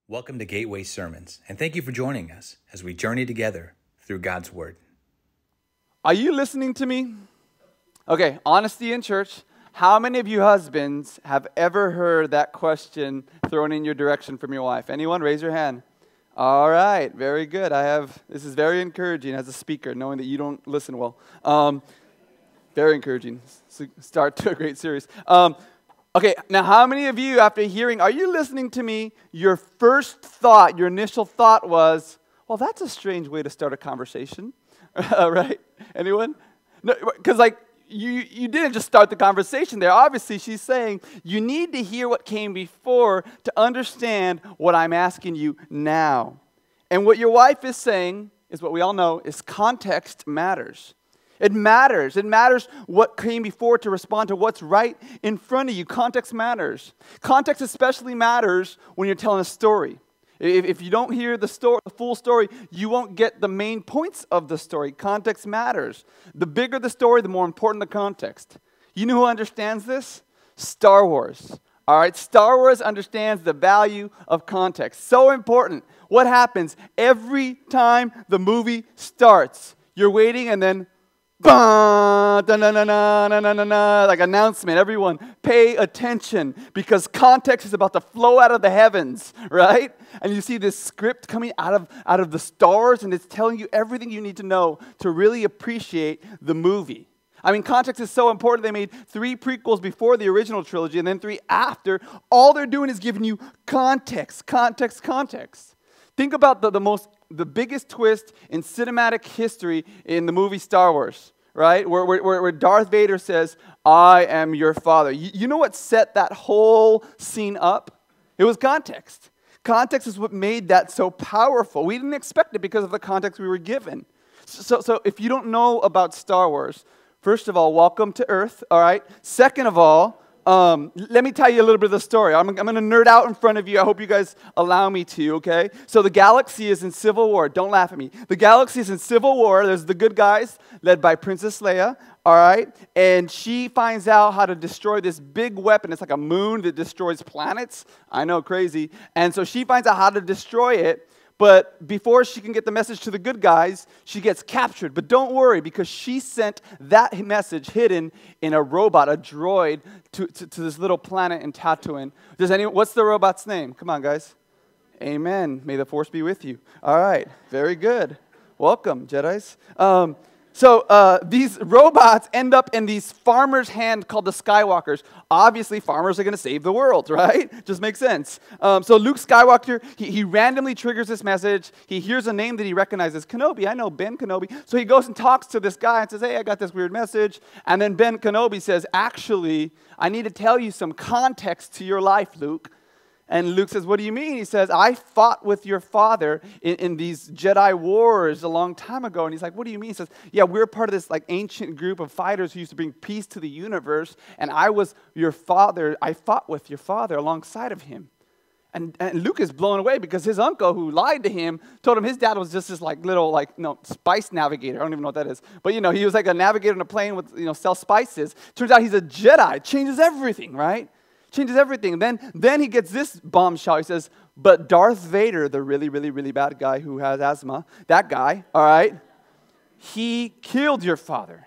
Welcome to Gateway Sermons, and thank you for joining us as we journey together through God's Word. Are you listening to me? Okay, honesty in church. How many of you husbands have ever heard that question thrown in your direction from your wife? Anyone? Raise your hand. All right, very good. This is very encouraging as a speaker, knowing that you don't listen well. Very encouraging. Start to a great series. Okay, now how many of you, after hearing, are you listening to me, your first thought, your initial thought was, well, that's a strange way to start a conversation, right? Anyone? No, because you didn't just start the conversation there. Obviously, she's saying you need to hear what came before to understand what I'm asking you now. And what your wife is saying is what we all know is context matters. It matters. It matters what came before to respond to what's right in front of you. Context matters. Context especially matters when you're telling a story. If you don't hear the full story, you won't get the main points of the story. Context matters. The bigger the story, the more important the context. You know who understands this? Star Wars. All right, Star Wars understands the value of context. So important. What happens every time the movie starts? You're waiting and then bah, like announcement. Everyone, pay attention because context is about to flow out of the heavens, right? And you see this script coming out of the stars, and it's telling you everything you need to know to really appreciate the movie. I mean, context is so important. They made 3 prequels before the original trilogy and then 3 after. All they're doing is giving you context. Think about the biggest twist in cinematic history in the movie Star Wars, right? Where Darth Vader says, "I am your father." You know what set that whole scene up? It was context. Context is what made that so powerful. We didn't expect it because of the context we were given. So if you don't know about Star Wars, first of all, welcome to Earth, all right? Second of all, let me tell you a little bit of the story. I'm going to nerd out in front of you. I hope you guys allow me to, okay? So the galaxy is in civil war. Don't laugh at me. The galaxy is in civil war. There's the good guys led by Princess Leia, all right? And she finds out how to destroy this big weapon. It's like a moon that destroys planets. I know, crazy. And so she finds out how to destroy it. But before she can get the message to the good guys, she gets captured. But don't worry, because she sent that message hidden in a robot, a droid, to this little planet in Tatooine. What's the robot's name? Come on, guys. Amen. May the Force be with you. All right. Very good. Welcome, Jedis. So these robots end up in these farmers' hand called the Skywalkers. Obviously, farmers are going to save the world, right? Just makes sense. So Luke Skywalker, he randomly triggers this message. He hears a name that he recognizes, Kenobi. I know Ben Kenobi. So he goes and talks to this guy and says, "Hey, I got this weird message." And then Ben Kenobi says, "Actually, I need to tell you some context to your life, Luke." And Luke says, "What do you mean?" He says, "I fought with your father in these Jedi wars a long time ago." And he's like, "What do you mean?" He says, "Yeah, we're part of this ancient group of fighters who used to bring peace to the universe. And I was your father. I fought with your father alongside of him." And Luke is blown away because his uncle who lied to him told him his dad was just this little spice navigator. I don't even know what that is. But he was like a navigator on a plane with sell spices. Turns out he's a Jedi. Changes everything, right? Changes everything. Then he gets this bombshell. He says, "But Darth Vader, the really, really, really bad guy who has asthma, that guy, all right, he killed your father."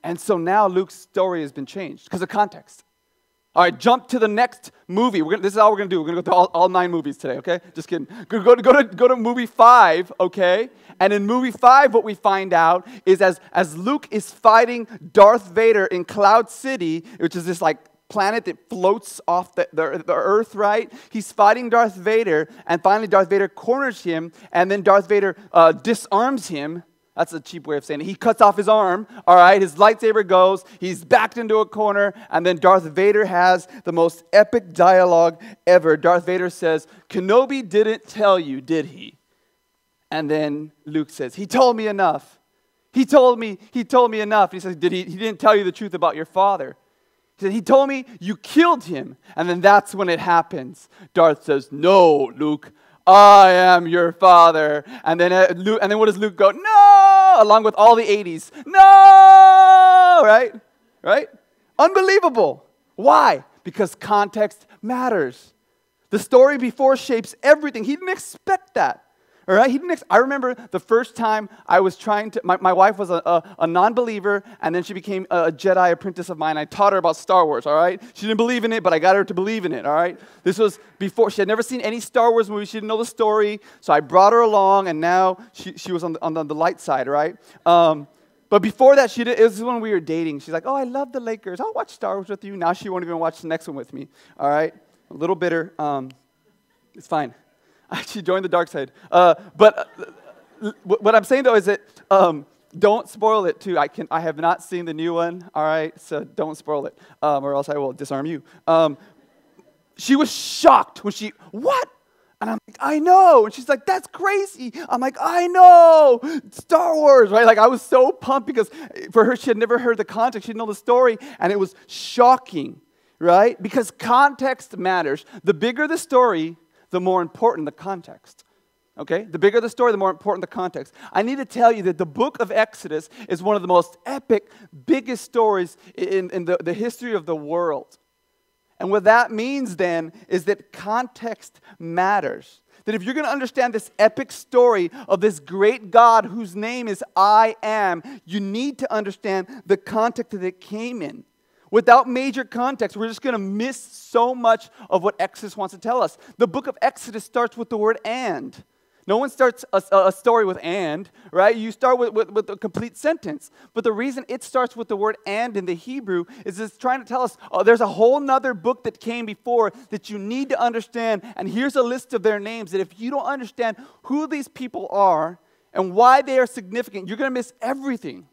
And so now Luke's story has been changed because of context. All right, jump to the next movie. This is all we're going to do. We're going to go through all 9 movies today, okay? Just kidding. Go to movie 5, okay? And in movie 5, what we find out is as Luke is fighting Darth Vader in Cloud City, which is this planet that floats off the earth, right? He's fighting Darth Vader, and finally Darth Vader corners him, and then Darth Vader disarms him. That's a cheap way of saying it. He cuts off his arm, all right? His lightsaber goes, he's backed into a corner, and then Darth Vader has the most epic dialogue ever. Darth Vader says, "Kenobi didn't tell you, did he?" And then Luke says, "He told me enough. He told me enough." He says, He didn't tell you the truth about your father." He said, "He told me you killed him." And then that's when it happens. Darth says, "No, Luke, I am your father." And then what does Luke go? "No!" Along with all the 80s. "No!" Right? Unbelievable. Why? Because context matters. The story before shapes everything. He didn't expect that. All right? I remember the first time I was trying to, my wife was a non-believer, and then she became a Jedi apprentice of mine. I taught her about Star Wars, all right? She didn't believe in it, but I got her to believe in it, all right? This was before, she had never seen any Star Wars movie. She didn't know the story, so I brought her along, and now she was on the light side, right? But before that, it was when we were dating. She's like, oh, I love the Lakers. I'll watch Star Wars with you. Now she won't even watch the next one with me, all right? A little bitter. It's fine. She joined the dark side. But what I'm saying, though, is that don't spoil it, too. I have not seen the new one, all right? So don't spoil it, or else I will disarm you. She was shocked when what? And I'm like, I know. And she's like, that's crazy. I'm like, I know. Star Wars, right? Like, I was so pumped because for her, she had never heard the context. She didn't know the story, and it was shocking, right? Because context matters. The bigger the story, the more important the context. Okay? The bigger the story, the more important the context. I need to tell you that the book of Exodus is one of the most epic, biggest stories in the history of the world. And what that means then is that context matters. That if you're going to understand this epic story of this great God whose name is I Am, you need to understand the context that it came in. Without major context, we're just going to miss so much of what Exodus wants to tell us. The book of Exodus starts with the word and. No one starts a story with and, right? You start with a complete sentence. But the reason it starts with the word and in the Hebrew is it's trying to tell us, there's a whole nother book that came before that you need to understand. And here's a list of their names that if you don't understand who these people are and why they are significant, you're going to miss everything.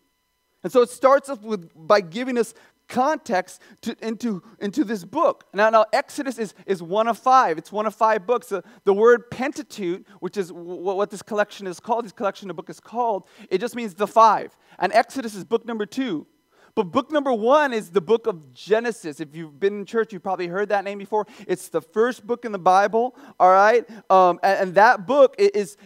And so it starts off by giving us context into this book. Now Exodus is one of five. It's one of 5 books. The word Pentateuch, which is what this collection is called, this collection of book is called, it just means the 5. And Exodus is book number 2. But book number 1 is the book of Genesis. If you've been in church, you've probably heard that name before. It's the first book in the Bible, all right? And that book is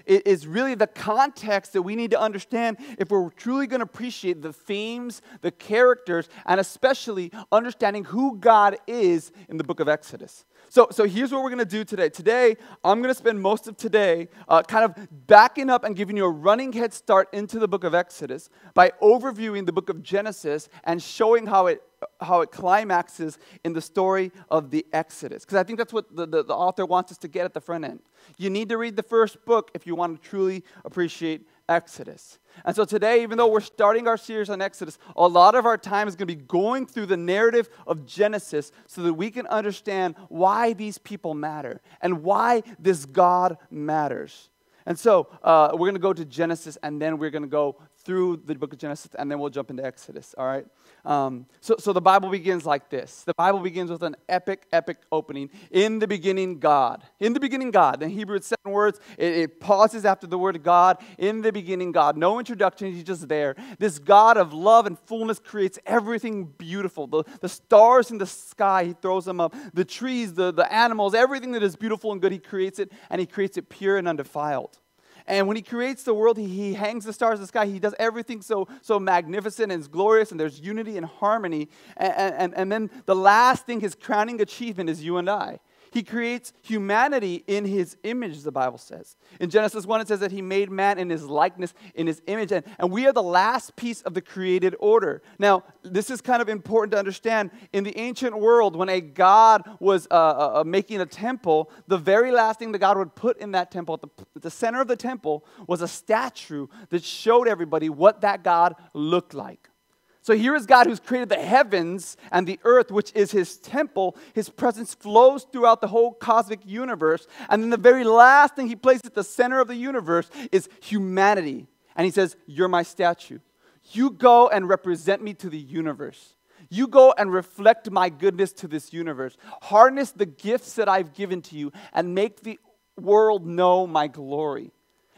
really the context that we need to understand if we're truly going to appreciate the themes, the characters, and especially understanding who God is in the book of Exodus. So here's what we're going to do today. Today, I'm going to spend most of today kind of backing up and giving you a running head start into the book of Exodus by overviewing the book of Genesis and showing how it climaxes in the story of the Exodus. Because I think that's what the author wants us to get at the front end. You need to read the first book if you want to truly appreciate Exodus. And so today, even though we're starting our series on Exodus, a lot of our time is going to be going through the narrative of Genesis so that we can understand why these people matter and why this God matters. And so we're going to go to Genesis, and then we're going to go through the book of Genesis, and then we'll jump into Exodus, all right? So the Bible begins like this. The Bible begins with an epic opening. In the beginning, God. In the beginning, God. In Hebrew, it's 7 words. It pauses after the word God. In the beginning, God. No introduction. He's just there. This God of love and fullness creates everything beautiful. The stars in the sky, He throws them up. The trees, the animals, everything that is beautiful and good, He creates it, and He creates it pure and undefiled. And when He creates the world, He hangs the stars in the sky. He does everything so magnificent and glorious, and there's unity and harmony. And then the last thing, His crowning achievement, is you and I. He creates humanity in His image, the Bible says. In Genesis 1, it says that He made man in His likeness, in His image. And we are the last piece of the created order. Now, this is kind of important to understand. In the ancient world, when a god was making a temple, the very last thing the god would put in that temple, at the center of the temple, was a statue that showed everybody what that god looked like. So here is God who's created the heavens and the earth, which is His temple. His presence flows throughout the whole cosmic universe. And then the very last thing He places at the center of the universe is humanity. And He says, you're my statue. You go and represent me to the universe. You go and reflect my goodness to this universe. Harness the gifts that I've given to you and make the world know my glory.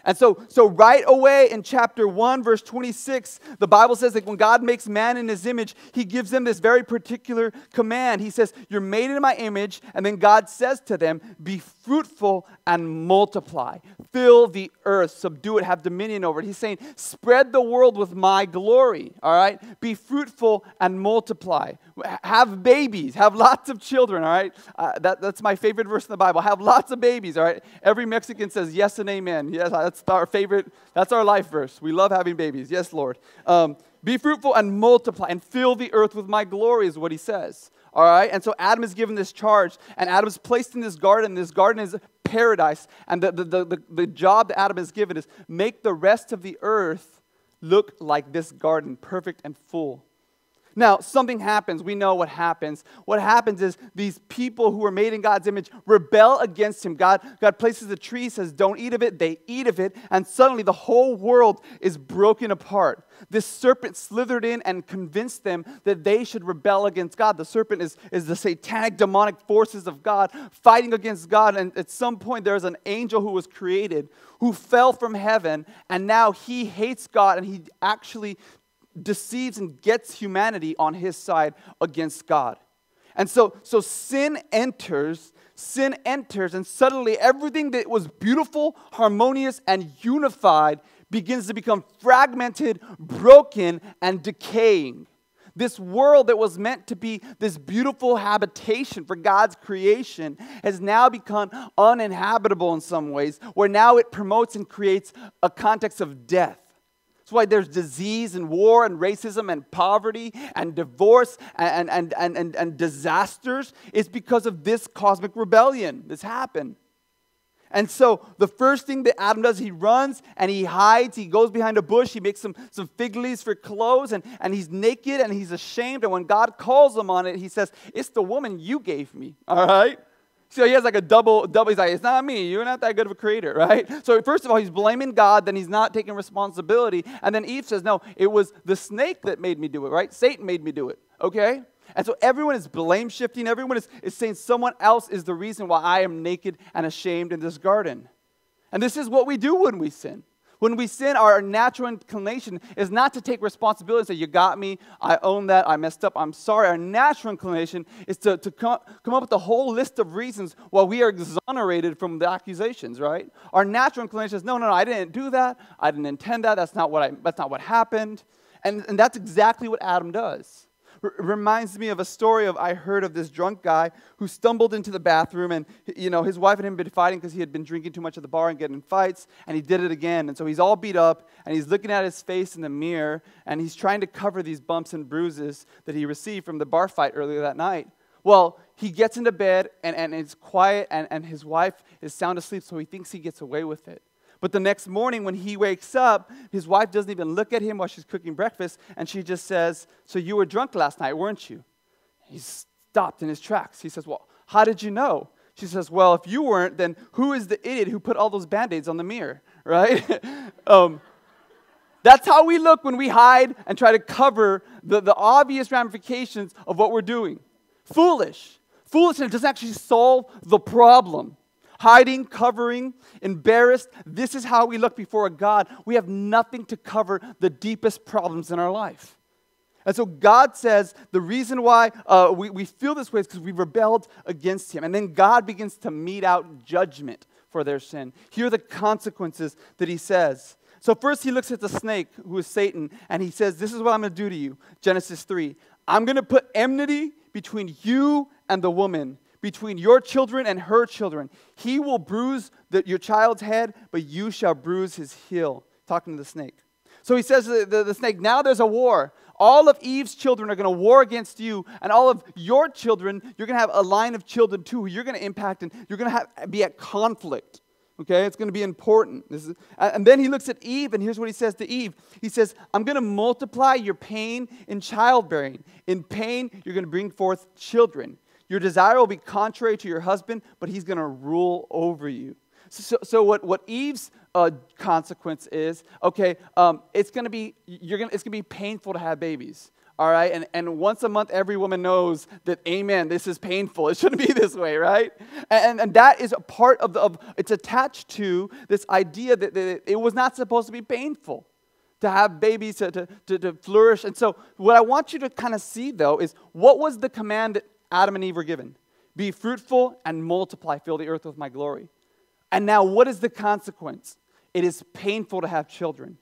And so right away in chapter 1, verse 26, the Bible says that when God makes man in His image, He gives them this very particular command. He says, you're made in my image, and then God says to them, be fruitful and multiply. fill the earth, subdue it, have dominion over it. He's saying, spread the world with my glory, all right? Be fruitful and multiply. Have babies, have lots of children, all right? That's my favorite verse in the Bible. Have lots of babies, all right? Every Mexican says yes and amen. Yes, that's our favorite, that's our life verse. We love having babies. Yes, Lord. Be fruitful and multiply and fill the earth with my glory is what he says. All right, and so Adam is given this charge, and Adam is placed in this garden. This garden is paradise, and the job that Adam is given is make the rest of the earth look like this garden, perfect and full. Now, something happens. We know what happens. What happens is these people who are made in God's image rebel against him. God places a tree, says, don't eat of it. They eat of it, and suddenly the whole world is broken apart. This serpent slithered in and convinced them that they should rebel against God. The serpent is the satanic, demonic forces of God fighting against God, and at some point there's an angel who was created who fell from heaven, and now he hates God, and he actually deceives and gets humanity on his side against God. And so sin enters, and suddenly everything that was beautiful, harmonious, and unified begins to become fragmented, broken, and decaying. This world that was meant to be this beautiful habitation for God's creation has now become uninhabitable in some ways, where now it promotes and creates a context of death. That's why there's disease and war and racism and poverty and divorce and disasters. It's because of this cosmic rebellion. This happened. And so the first thing that Adam does, he runs and he hides. He goes behind a bush. He makes some fig leaves for clothes, and he's naked and he's ashamed. And when God calls him on it, he says, it's the woman you gave me, all right? So he has like a double, he's like, it's not me. You're not that good of a creator, right? So first of all, he's blaming God, then he's not taking responsibility. And then Eve says, no, it was the snake that made me do it, right? Satan made me do it, okay? And so everyone is blame shifting. Everyone is saying someone else is the reason why I am naked and ashamed in this garden. And this is what we do when we sin. When we sin, our natural inclination is not to take responsibility and say, you got me, I own that, I messed up, I'm sorry. Our natural inclination is to come up with a whole list of reasons why we are exonerated from the accusations, right? Our natural inclination is, no, I didn't do that, I didn't intend that, that's not what happened. And that's exactly what Adam does. Reminds me of a story I heard of this drunk guy who stumbled into the bathroom, and his wife and him had been fighting because he had been drinking too much at the bar and getting in fights, and he did it again. And so he's all beat up, and he's looking at his face in the mirror, and he's trying to cover these bumps and bruises that he received from the bar fight earlier that night. Well, he gets into bed, and it's quiet, and his wife is sound asleep, so he thinks he gets away with it. But the next morning when he wakes up, his wife doesn't even look at him while she's cooking breakfast, and she just says, so you were drunk last night, weren't you? He stopped in his tracks. He says, well, how did you know? She says, well, if you weren't, then who is the idiot who put all those Band-Aids on the mirror, right? That's how we look when we hide and try to cover the obvious ramifications of what we're doing. Foolish. Foolishness doesn't actually solve the problem. Hiding, covering, embarrassed. This is how we look before a God. We have nothing to cover the deepest problems in our life. And so God says the reason why we feel this way is because we rebelled against him. And then God begins to mete out judgment for their sin. Here are the consequences that he says. So first he looks at the snake, who is Satan, and he says, this is what I'm going to do to you. Genesis 3. I'm going to put enmity between you and the woman, between your children and her children. He will bruise your child's head, but you shall bruise his heel. Talking to the snake. So he says to the snake, now there's a war. All of Eve's children are going to war against you, and all of your children, you're going to have a line of children too, who you're going to impact, and you're going to be at conflict. Okay, it's going to be important. And then he looks at Eve, and here's what he says to Eve. He says, I'm going to multiply your pain in childbearing. In pain, you're going to bring forth children. Your desire will be contrary to your husband, but he's going to rule over you. So what Eve's consequence is, okay, it's going to be painful to have babies. All right, and once a month, every woman knows that, amen, this is painful. It shouldn't be this way, right? And that is a part of it's attached to this idea that it was not supposed to be painful to have babies, to flourish. And so what I want you to kind of see, though, is what was the command that Adam and Eve were given? Be fruitful and multiply, fill the earth with my glory. And now what is the consequence? It is painful to have children.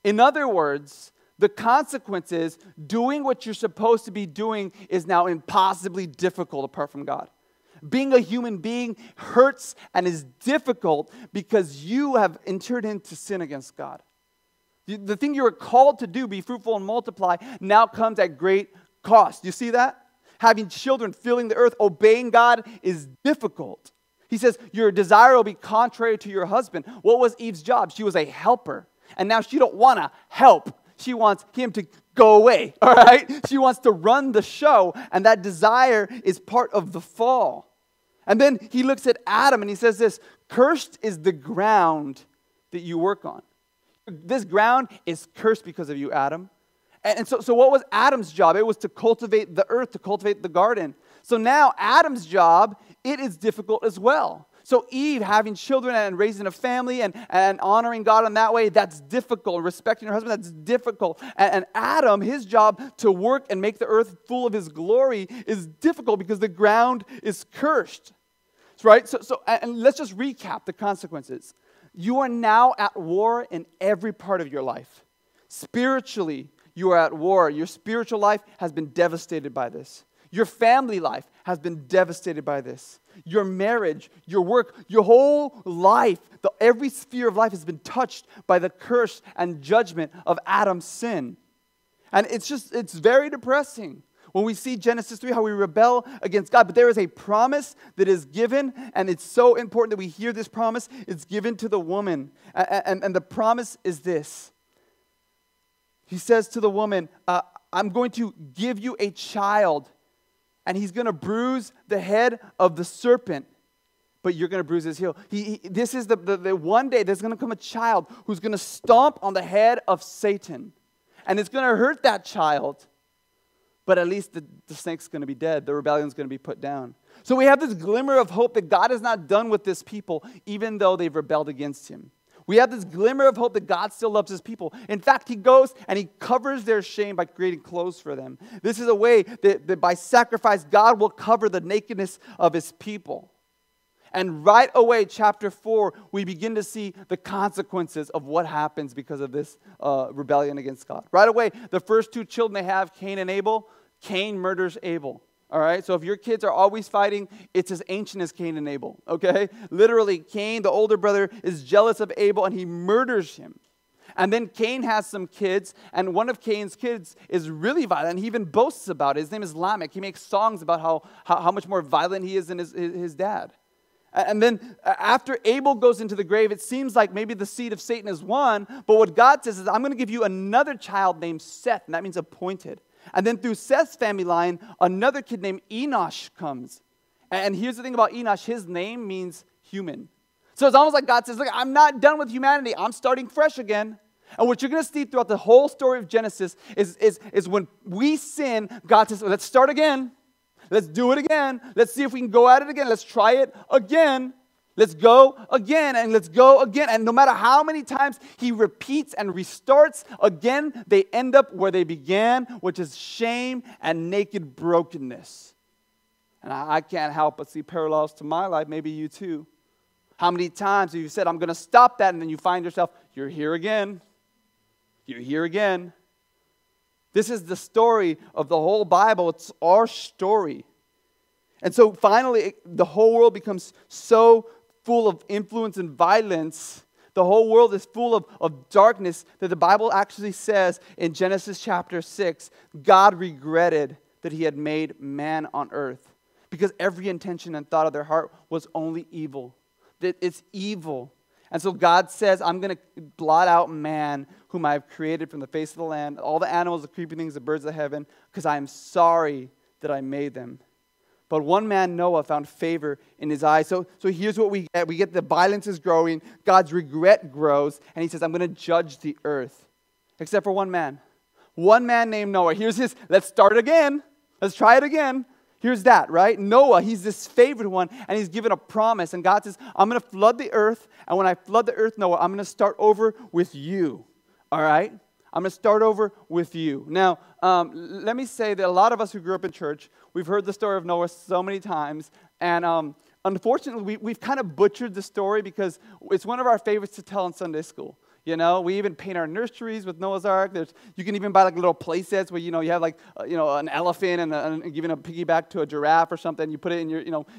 In other words, the consequence is doing what you're supposed to be doing is now impossibly difficult apart from God. Being a human being hurts and is difficult because you have entered into sin against God. The thing you were called to do, be fruitful and multiply, now comes at great cost. You see that? Having children, filling the earth, obeying God is difficult. He says, your desire will be contrary to your husband. What was Eve's job? She was a helper. And now she don't want to help. She wants him to go away, all right? She wants to run the show, and that desire is part of the fall. And then he looks at Adam and he says this, cursed is the ground that you work on. This ground is cursed because of you, Adam. And so what was Adam's job? It was to cultivate the earth, to cultivate the garden. So now Adam's job, it is difficult as well. So Eve having children and raising a family and honoring God in that way, that's difficult. Respecting her husband, that's difficult. And Adam, his job to work and make the earth full of his glory is difficult because the ground is cursed. Right? And let's just recap the consequences. You are now at war in every part of your life. Spiritually, you are at war. Your spiritual life has been devastated by this. Your family life has been devastated by this. Your marriage, your work, your whole life, every sphere of life has been touched by the curse and judgment of Adam's sin. And it's very depressing when we see Genesis 3, how we rebel against God. But there is a promise that is given, and it's so important that we hear this promise. It's given to the woman. And the promise is this. He says to the woman, I'm going to give you a child, and he's going to bruise the head of the serpent, but you're going to bruise his heel. This is the one day there's going to come a child who's going to stomp on the head of Satan. And it's going to hurt that child. But at least the snake's going to be dead. The rebellion's going to be put down. So we have this glimmer of hope that God is not done with this people, even though they've rebelled against him. We have this glimmer of hope that God still loves his people. In fact, he goes and he covers their shame by creating clothes for them. This is a way that by sacrifice, God will cover the nakedness of his people. And right away, chapter 4, we begin to see the consequences of what happens because of this rebellion against God. Right away, the first two children they have, Cain and Abel, Cain murders Abel. All right, so if your kids are always fighting, it's as ancient as Cain and Abel, okay? Literally, Cain, the older brother, is jealous of Abel and he murders him. And then Cain has some kids, and one of Cain's kids is really violent. He even boasts about it. His name is Lamech. He makes songs about how much more violent he is than his dad. And then after Abel goes into the grave, it seems like maybe the seed of Satan is won, but what God says is, I'm going to give you another child named Seth, and that means appointed. And then through Seth's family line, another kid named Enosh comes. And here's the thing about Enosh, his name means human. So it's almost like God says, look, I'm not done with humanity. I'm starting fresh again. And what you're going to see throughout the whole story of Genesis is when we sin, God says, let's start again. Let's do it again. Let's see if we can go at it again. Let's try it again. Let's go again and let's go again. And no matter how many times he repeats and restarts, again, they end up where they began, which is shame and naked brokenness. And I can't help but see parallels to my life, maybe you too. How many times have you said, I'm going to stop that, and then you find yourself, you're here again. You're here again. This is the story of the whole Bible. It's our story. And so finally, the whole world becomes so full of influence and violence. The whole world is full of darkness that the Bible actually says in Genesis chapter 6, God regretted that he had made man on earth because every intention and thought of their heart was only evil. That it's evil. And so God says, I'm going to blot out man whom I have created from the face of the land, all the animals, the creeping things, the birds of heaven, because I am sorry that I made them. But one man, Noah, found favor in his eyes. So here's what we get. We get the violence is growing. God's regret grows. And he says, I'm going to judge the earth. Except for one man. One man named Noah. Here's his, let's start again. Let's try it again. Here's that, right? Noah, he's this favored one. And he's given a promise. And God says, I'm going to flood the earth. And when I flood the earth, Noah, I'm going to start over with you. All right? I'm going to start over with you. Now, let me say that a lot of us who grew up in church, we've heard the story of Noah so many times, and unfortunately, we've kind of butchered the story because it's one of our favorites to tell in Sunday school. You know, we even paint our nurseries with Noah's Ark. You can even buy like little play sets where, you have like, an elephant and giving a piggyback to a giraffe or something. You put it in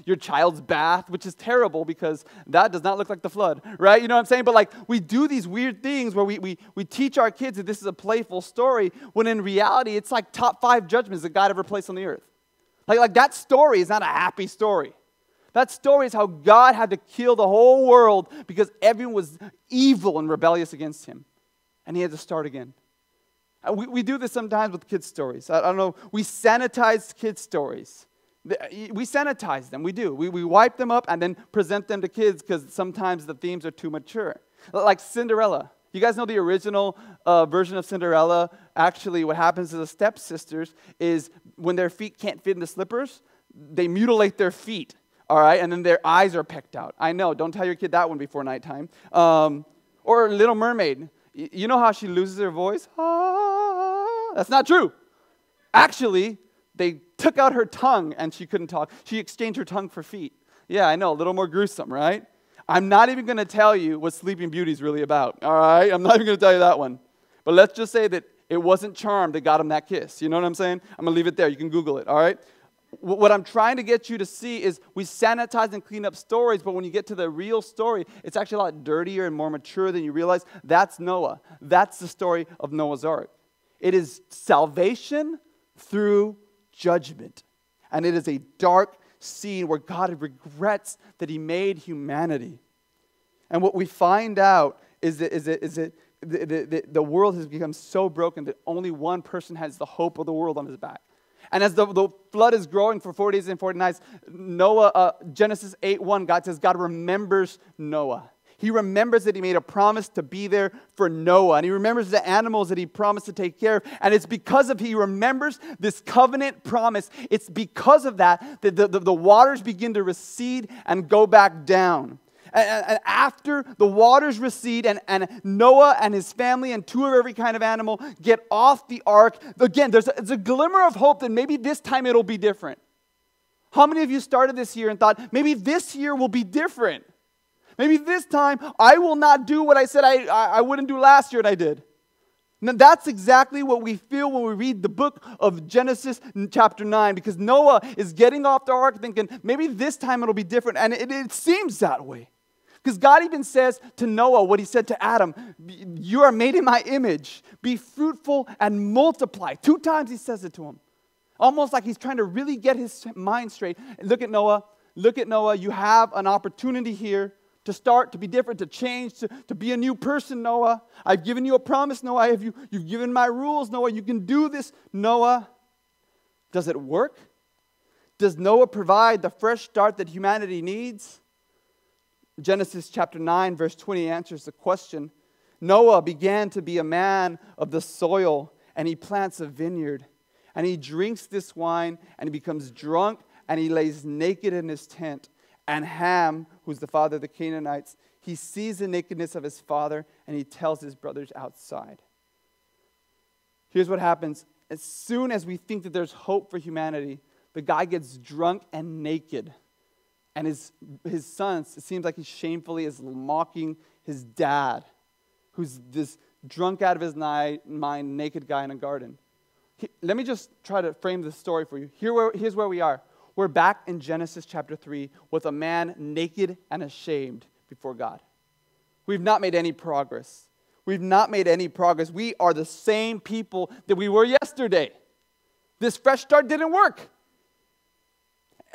your child's bath, which is terrible because that does not look like the flood, right? You know what I'm saying? But like we do these weird things where we teach our kids that this is a playful story when in reality it's like top 5 judgments that God ever placed on the earth. Like that story is not a happy story. That story is how God had to kill the whole world because everyone was evil and rebellious against him. And he had to start again. We do this sometimes with kids' stories. I don't know. We sanitize kids' stories. We sanitize them. We do. We wipe them up and then present them to kids because sometimes the themes are too mature. Like Cinderella. You guys know the original version of Cinderella? Actually, what happens to the stepsisters is when their feet can't fit in the slippers, they mutilate their feet. All right, and then their eyes are pecked out. I know, don't tell your kid that one before nighttime. Or Little Mermaid. You know how she loses her voice? Ah, that's not true. Actually, they took out her tongue and she couldn't talk. She exchanged her tongue for feet. Yeah, I know, a little more gruesome, right? I'm not even going to tell you what Sleeping Beauty is really about. All right, I'm not even going to tell you that one. But let's just say that it wasn't charm that got him that kiss. You know what I'm saying? I'm going to leave it there. You can Google it, all right? What I'm trying to get you to see is we sanitize and clean up stories, but when you get to the real story, it's actually a lot dirtier and more mature than you realize. That's Noah. That's the story of Noah's Ark. It is salvation through judgment. And it is a dark scene where God regrets that he made humanity. And what we find out is that the world has become so broken that only one person has the hope of the world on his back. And as the flood is growing for 40 days and 40 nights, Genesis 8:1, God says God remembers Noah. He remembers that he made a promise to be there for Noah. And he remembers the animals that he promised to take care of. And it's because of he remembers this covenant promise. It's because of that the waters begin to recede and go back down. And after the waters recede and Noah and his family and 2 of every kind of animal get off the ark, again, there's a glimmer of hope that maybe this time it'll be different. How many of you started this year and thought, maybe this year will be different? Maybe this time I will not do what I said I wouldn't do last year and I did. Now, that's exactly what we feel when we read the book of Genesis chapter 9, because Noah is getting off the ark thinking, maybe this time it'll be different, and it seems that way. Because God even says to Noah what he said to Adam, you are made in my image, be fruitful and multiply. 2 times he says it to him. Almost like he's trying to really get his mind straight. Look at Noah, you have an opportunity here to start, to be different, to change, to be a new person, Noah. I've given you a promise, Noah. You've given my rules, Noah. You can do this, Noah. Does it work? Does Noah provide the fresh start that humanity needs? Genesis chapter 9, verse 20 answers the question. Noah began to be a man of the soil, and he plants a vineyard. And he drinks this wine, and he becomes drunk, and he lays naked in his tent. And Ham, who's the father of the Canaanites, he sees the nakedness of his father, and he tells his brothers outside. Here's what happens. As soon as we think that there's hope for humanity, the guy gets drunk and naked. And his sons, it seems like he shamefully is mocking his dad, who's this drunk out of his mind, naked guy in a garden. Let me just try to frame this story for you. Here's where we are. We're back in Genesis chapter 3 with a man naked and ashamed before God. We've not made any progress. We are the same people that we were yesterday. This fresh start didn't work.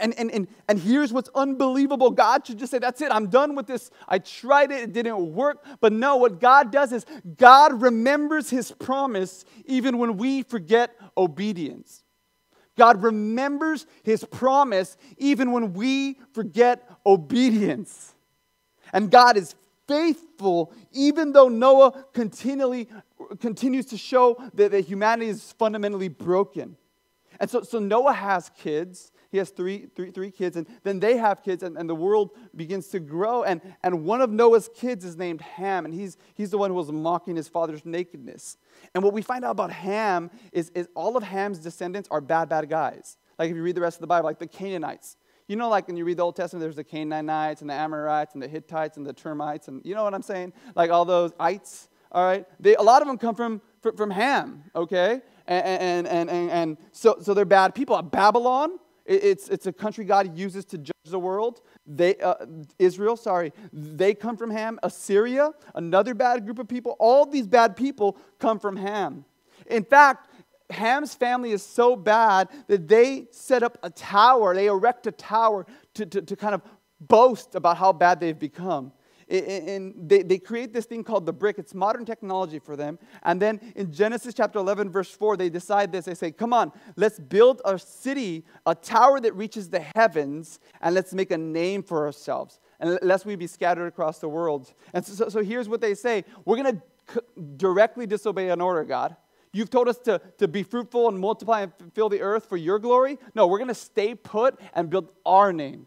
And here's what's unbelievable. God should just say, that's it, I'm done with this. I tried it didn't work. But no, what God does is God remembers his promise even when we forget obedience. God remembers his promise even when we forget obedience. And God is faithful even though Noah continues to show that humanity is fundamentally broken. And so Noah has kids. He has three kids, and then they have kids, and the world begins to grow. And one of Noah's kids is named Ham, and he's the one who was mocking his father's nakedness. And what we find out about Ham is all of Ham's descendants are bad guys. Like if you read the rest of the Bible, like the Canaanites. You know, like when you read the Old Testament, there's the Canaanites and the Amorites and the Hittites and the termites, and you know what I'm saying? Like all those ites, all right? A lot of them come from Ham, okay? And so they're bad people. Babylon, it's a country God uses to judge the world. Israel, they come from Ham. Assyria, another bad group of people. All these bad people come from Ham. In fact, Ham's family is so bad that they set up a tower. They erect a tower to kind of boast about how bad they've become. And they create this thing called the brick. It's modern technology for them. And then in Genesis chapter 11, verse 4, they decide this. They say, come on, let's build a city, a tower that reaches the heavens, and let's make a name for ourselves. And lest we be scattered across the world. And so here's what they say. We're going to directly disobey an order, God. You've told us to be fruitful and multiply and fill the earth for your glory. No, we're going to stay put and build our name.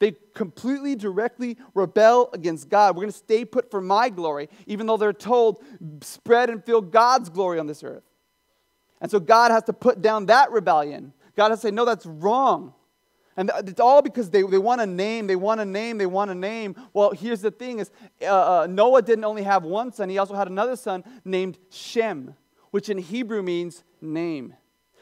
They completely, directly rebel against God. We're going to stay put for my glory, even though they're told, spread and fill God's glory on this earth. And so God has to put down that rebellion. God has to say, no, that's wrong. And it's all because they want a name, they want a name, they want a name. Well, here's the thing is, Noah didn't only have one son, he also had another son named Shem, which in Hebrew means name.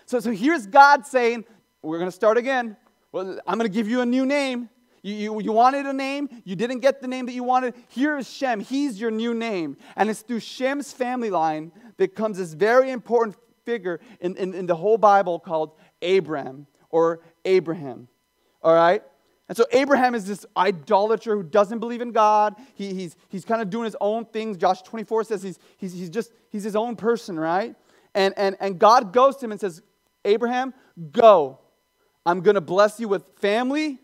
So here's God saying, we're going to start again. Well, I'm going to give you a new name. You wanted a name. You didn't get the name that you wanted. Here is Shem. He's your new name. And it's through Shem's family line that comes this very important figure in the whole Bible called Abram or Abraham. All right? And so Abraham is this idolater who doesn't believe in God. He's kind of doing his own things. Joshua 24 says he's his own person, right? And God goes to him and says, Abraham, go. I'm going to bless you with family.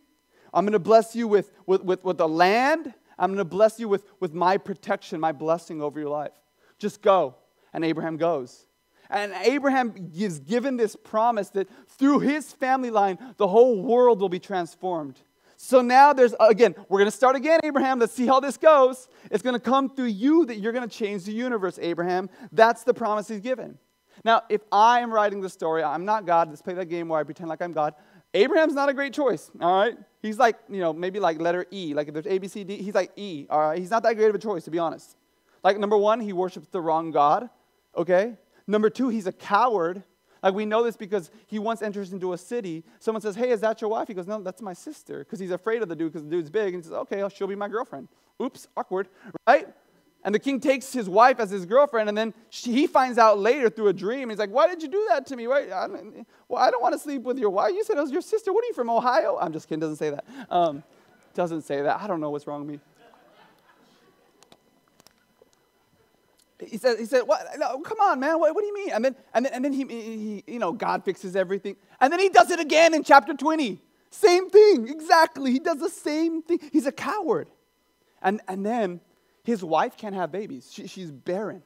I'm going to bless you with the land. I'm going to bless you with my protection, my blessing over your life. Just go. And Abraham goes. And Abraham is given this promise that through his family line, the whole world will be transformed. So now we're going to start again, Abraham. Let's see how this goes. It's going to come through you that you're going to change the universe, Abraham. That's the promise he's given. Now, if I am writing the story, I'm not God. Let's play that game where I pretend like I'm God. Abraham's not a great choice, all right? He's like, maybe like letter E. Like if there's A, B, C, D, he's like E, all right? He's not that great of a choice, to be honest. Like number one, he worships the wrong God, okay? Number two, he's a coward. Like we know this because he once enters into a city. Someone says, hey, is that your wife? He goes, no, that's my sister. Because he's afraid of the dude because the dude's big. And he says, okay, she'll be my girlfriend. Oops, awkward, right? And the king takes his wife as his girlfriend, and then he finds out later through a dream. He's like, why did you do that to me? Why? I don't want to sleep with your wife. You said it was your sister. What are you, from Ohio? I'm just kidding. Doesn't say that. Doesn't say that. I don't know what's wrong with me. He said, what? No, come on, man. What do you mean? And then he God fixes everything. And then he does it again in chapter 20. Same thing, exactly. He does the same thing. He's a coward. And then his wife can't have babies. She's barren.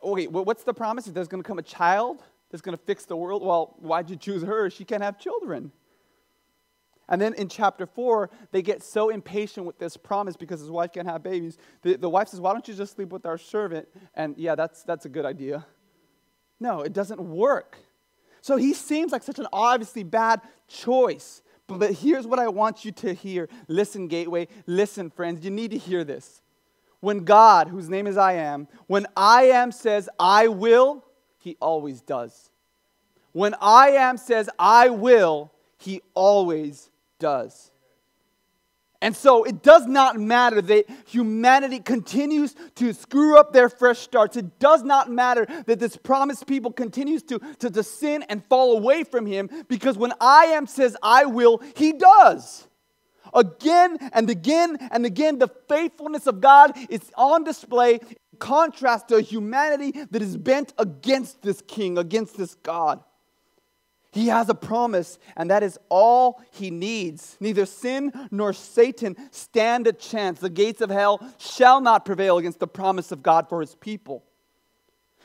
Okay, what's the promise? There's going to come a child that's going to fix the world. Well, why'd you choose her? She can't have children. And then in chapter 4, they get so impatient with this promise because his wife can't have babies. The wife says, why don't you just sleep with our servant? And yeah, that's a good idea. No, it doesn't work. So he seems like such an obviously bad choice. But here's what I want you to hear. Listen, Gateway. Listen, friends. You need to hear this. When God, whose name is I Am says, I will, he always does. When I Am says, I will, he always does. And so it does not matter that humanity continues to screw up their fresh starts. It does not matter that this promised people continues to sin and fall away from him, because when I Am says I will, he does. Again and again and again, the faithfulness of God is on display in contrast to a humanity that is bent against this king, against this God. He has a promise, and that is all he needs. Neither sin nor Satan stand a chance. The gates of hell shall not prevail against the promise of God for his people.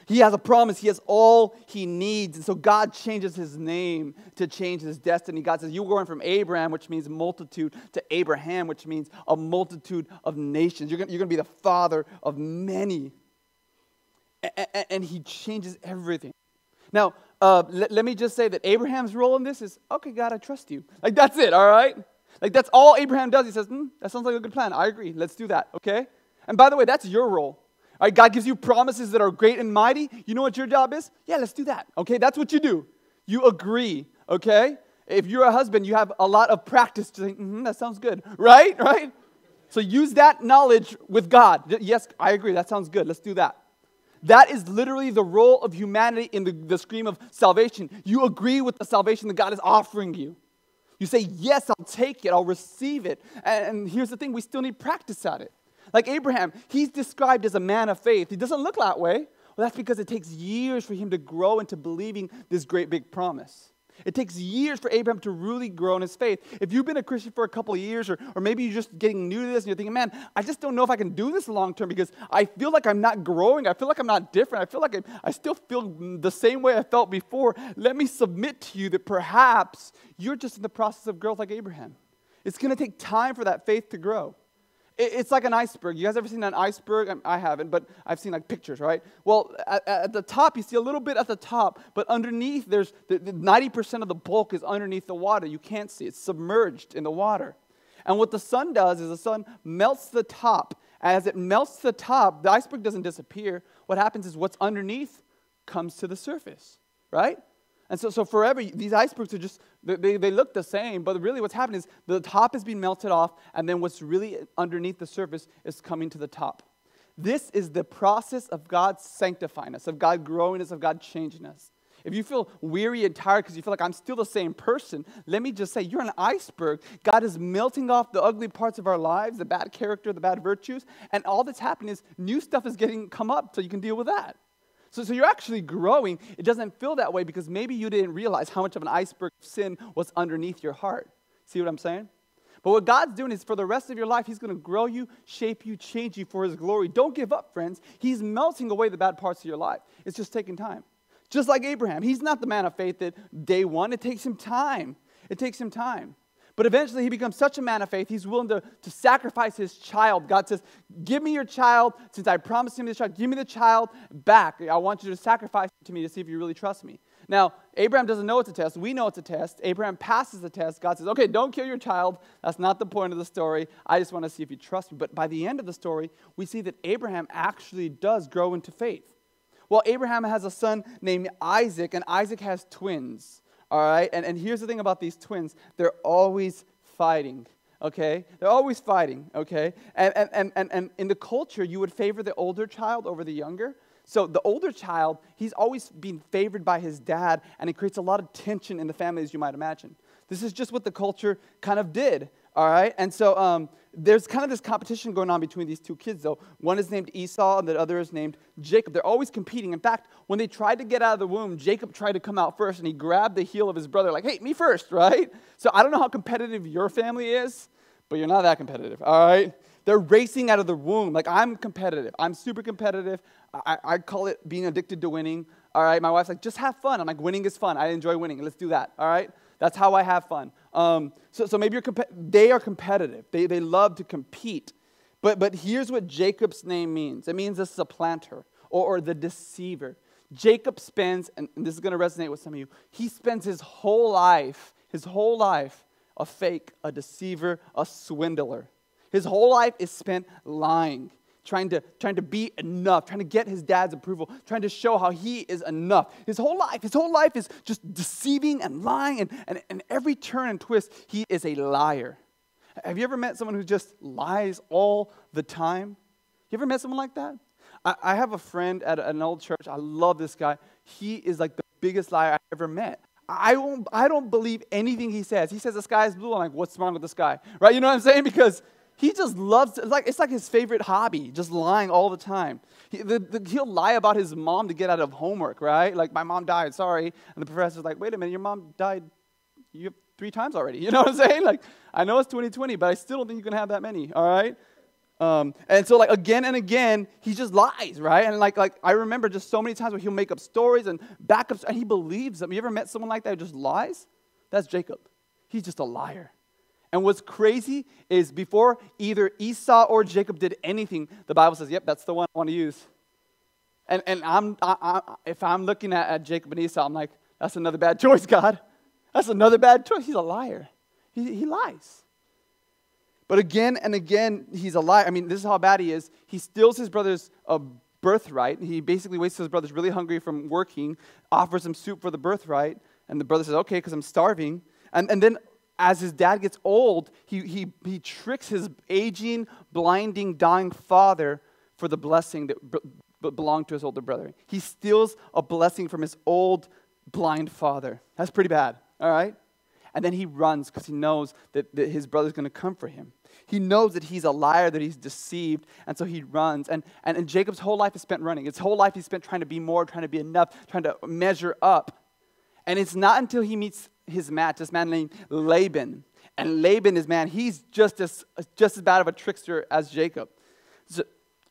He has a promise. He has all he needs. And so God changes his name to change his destiny. God says, you're going from Abraham, which means multitude, to Abraham, which means a multitude of nations. You're going to be the father of many. And he changes everything. Now, let me just say that Abraham's role in this is, okay, God, I trust you. Like, that's it, all right? Like, that's all Abraham does. He says, that sounds like a good plan. I agree. Let's do that, okay? And by the way, that's your role. All right, God gives you promises that are great and mighty. You know what your job is? Yeah, let's do that, okay? That's what you do. You agree, okay? If you're a husband, you have a lot of practice to think, that sounds good, right? Right? So use that knowledge with God. Yes, I agree. That sounds good. Let's do that. That is literally the role of humanity in the stream of salvation. You agree with the salvation that God is offering you. You say, yes, I'll take it. I'll receive it. And here's the thing. We still need practice at it. Like Abraham, he's described as a man of faith. He doesn't look that way. Well, that's because it takes years for him to grow into believing this great big promise. It takes years for Abraham to really grow in his faith. If you've been a Christian for a couple of years, or maybe you're just getting new to this and you're thinking, man, I just don't know if I can do this long term because I feel like I'm not growing. I feel like I'm not different. I feel like I still feel the same way I felt before. Let me submit to you that perhaps you're just in the process of growth like Abraham. It's going to take time for that faith to grow. It's like an iceberg. You guys ever seen an iceberg? I haven't, but I've seen like pictures, right? Well, at the top, you see a little bit at the top, but underneath, there's 90% of the bulk is underneath the water. You can't see. It's submerged in the water. And what the sun does is the sun melts the top. As it melts the top, the iceberg doesn't disappear. What happens is what's underneath comes to the surface, right? And so forever, these icebergs are just, they look the same, but really what's happening is the top is being melted off, and then what's really underneath the surface is coming to the top. This is the process of God sanctifying us, of God growing us, of God changing us. If you feel weary and tired because you feel like I'm still the same person, let me just say, you're an iceberg. God is melting off the ugly parts of our lives, the bad character, the bad virtues, and all that's happening is new stuff is come up so you can deal with that. So you're actually growing. It doesn't feel that way because maybe you didn't realize how much of an iceberg of sin was underneath your heart. See what I'm saying? But what God's doing is for the rest of your life, He's going to grow you, shape you, change you for His glory. Don't give up, friends. He's melting away the bad parts of your life. It's just taking time. Just like Abraham. He's not the man of faith that day one. It takes him time. It takes him time. But eventually he becomes such a man of faith, he's willing to sacrifice his child. God says, give me your child. Since I promised him this child, give me the child back. I want you to sacrifice it to me to see if you really trust me. Now, Abraham doesn't know it's a test. We know it's a test. Abraham passes the test. God says, okay, don't kill your child. That's not the point of the story. I just want to see if you trust me. But by the end of the story, we see that Abraham actually does grow into faith. Well, Abraham has a son named Isaac, and Isaac has twins. All right, and here's the thing about these twins. They're always fighting, okay? They're always fighting, okay? And in the culture, you would favor the older child over the younger. So the older child, he's always being favored by his dad, and it creates a lot of tension in the family, as you might imagine. This is just what the culture kind of did, all right? And so there's kind of this competition going on between these two kids, though. One is named Esau, and the other is named Jacob. They're always competing. In fact, when they tried to get out of the womb, Jacob tried to come out first, and he grabbed the heel of his brother like, hey, me first, right? So I don't know how competitive your family is, but you're not that competitive, all right? They're racing out of the womb. Like, I'm competitive. I'm super competitive. I call it being addicted to winning, all right? My wife's like, just have fun. I'm like, winning is fun. I enjoy winning. Let's do that, all right? That's how I have fun. So maybe they are competitive. They love to compete. But here's what Jacob's name means. It means the supplanter or the deceiver. Jacob spends, and this is going to resonate with some of you, he spends his whole life, a fake, a deceiver, a swindler. His whole life is spent lying, trying to be enough, trying to get his dad's approval, trying to show how he is enough. His whole life is just deceiving and lying, and every turn and twist, he is a liar. Have you ever met someone who just lies all the time? You ever met someone like that? I have a friend at an old church. I love this guy. He is like the biggest liar I ever met. I don't believe anything he says. He says the sky is blue. I'm like, what's wrong with the sky? Right? You know what I'm saying? Because he just loves, it's like his favorite hobby, just lying all the time. He'll lie about his mom to get out of homework, right? Like, my mom died, sorry. And the professor's like, wait a minute, your mom died 3 times already. You know what I'm saying? Like, I know it's 2020, but I still don't think you can have that many, all right? And so, like, again and again, he just lies, right? And like I remember just so many times where he'll make up stories and backups, and he believes them. You ever met someone like that who just lies? That's Jacob. He's just a liar. And what's crazy is before either Esau or Jacob did anything, the Bible says, yep, that's the one I want to use. And if I'm looking at Jacob and Esau, I'm like, That's another bad choice, God. That's another bad choice. He's a liar. He lies. But again and again, he's a liar. I mean, this is how bad he is. He steals his brother's birthright. He basically waits till his brother's really hungry from working, offers him soup for the birthright, and the brother says, okay, because I'm starving. And then as his dad gets old, he tricks his aging, blinding, dying father for the blessing that belonged to his older brother. He steals a blessing from his old, blind father. That's pretty bad, all right? And then he runs because he knows that his brother's going to come for him. He knows that he's a liar, that he's deceived, and so he runs. And Jacob's whole life is spent running. His whole life he's spent trying to be more, trying to be enough, trying to measure up. And it's not until he meets his match, this man named Laban. And Laban is, man, he's just as bad of a trickster as Jacob.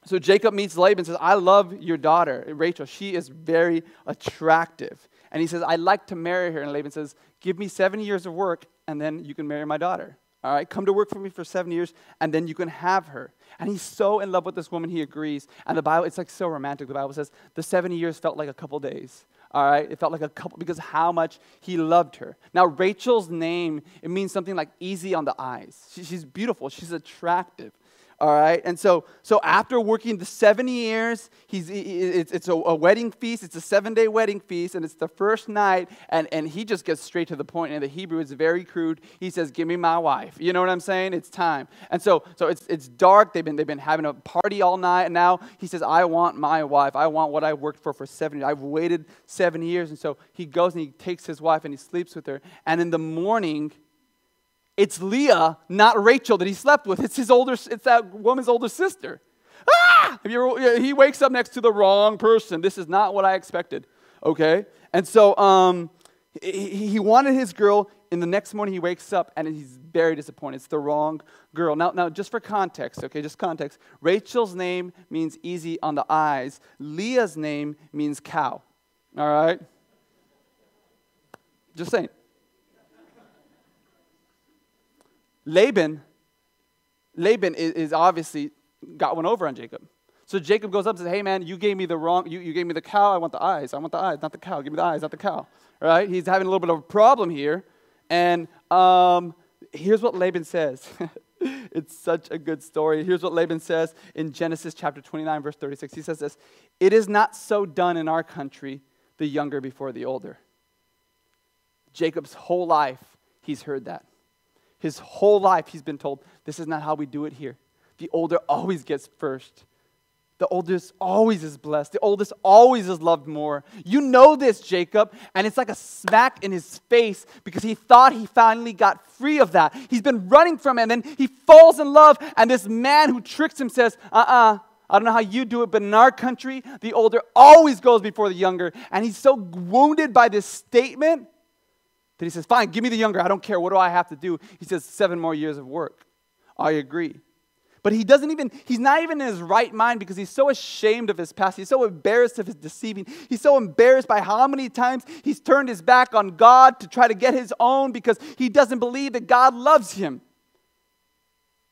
So Jacob meets Laban and says, I love your daughter, Rachel. She is very attractive. And he says, I'd like to marry her. And Laban says, give me 7 years of work, and then you can marry my daughter. All right, come to work for me for 7 years, and then you can have her. And he's so in love with this woman, he agrees. And the Bible, it's like so romantic. The Bible says the 70 years felt like a couple days. All right, it felt like a couple, because how much he loved her. Now, Rachel's name, it means something like easy on the eyes. She's beautiful. She's attractive. All right, and so after working the 70 years, it's a wedding feast. It's a 7-day wedding feast, and it's the first night, and he just gets straight to the point. And the Hebrew is very crude. He says, "Give me my wife." You know what I'm saying? It's time. And so it's dark. They've been having a party all night, and now he says, "I want my wife. I want what I worked for 7 years. I've waited 7 years." And so he goes and he takes his wife and he sleeps with her. And in the morning, it's Leah, not Rachel, that he slept with. It's that woman's older sister. Ah! He wakes up next to the wrong person. This is not what I expected. Okay? And so he wanted his girl. In the next morning, he wakes up and he's very disappointed. It's the wrong girl. Now, just for context, okay, just context. Rachel's name means easy on the eyes. Leah's name means cow. All right? Just saying. Laban is obviously got one over on Jacob. So Jacob goes up and says, hey man, you gave me the wrong, you gave me the cow, I want the eyes, not the cow. Give me the eyes, not the cow. Right? He's having a little bit of a problem here. And here's what Laban says. It's such a good story. Here's what Laban says in Genesis chapter 29, verse 36. He says this, "It is not so done in our country, the younger before the older." Jacob's whole life, he's heard that. His whole life, he's been told, this is not how we do it here. The older always gets first. The oldest always is blessed. The oldest always is loved more. You know this, Jacob. And it's like a smack in his face because he thought he finally got free of that. He's been running from it, and then he falls in love. And this man who tricks him says, I don't know how you do it, but in our country, the older always goes before the younger. And he's so wounded by this statement that he says, fine, give me the younger. I don't care. What do I have to do? He says, 7 more years of work. I agree. But he's not even in his right mind because he's so ashamed of his past. He's so embarrassed of his deceiving. He's so embarrassed by how many times he's turned his back on God to try to get his own because he doesn't believe that God loves him.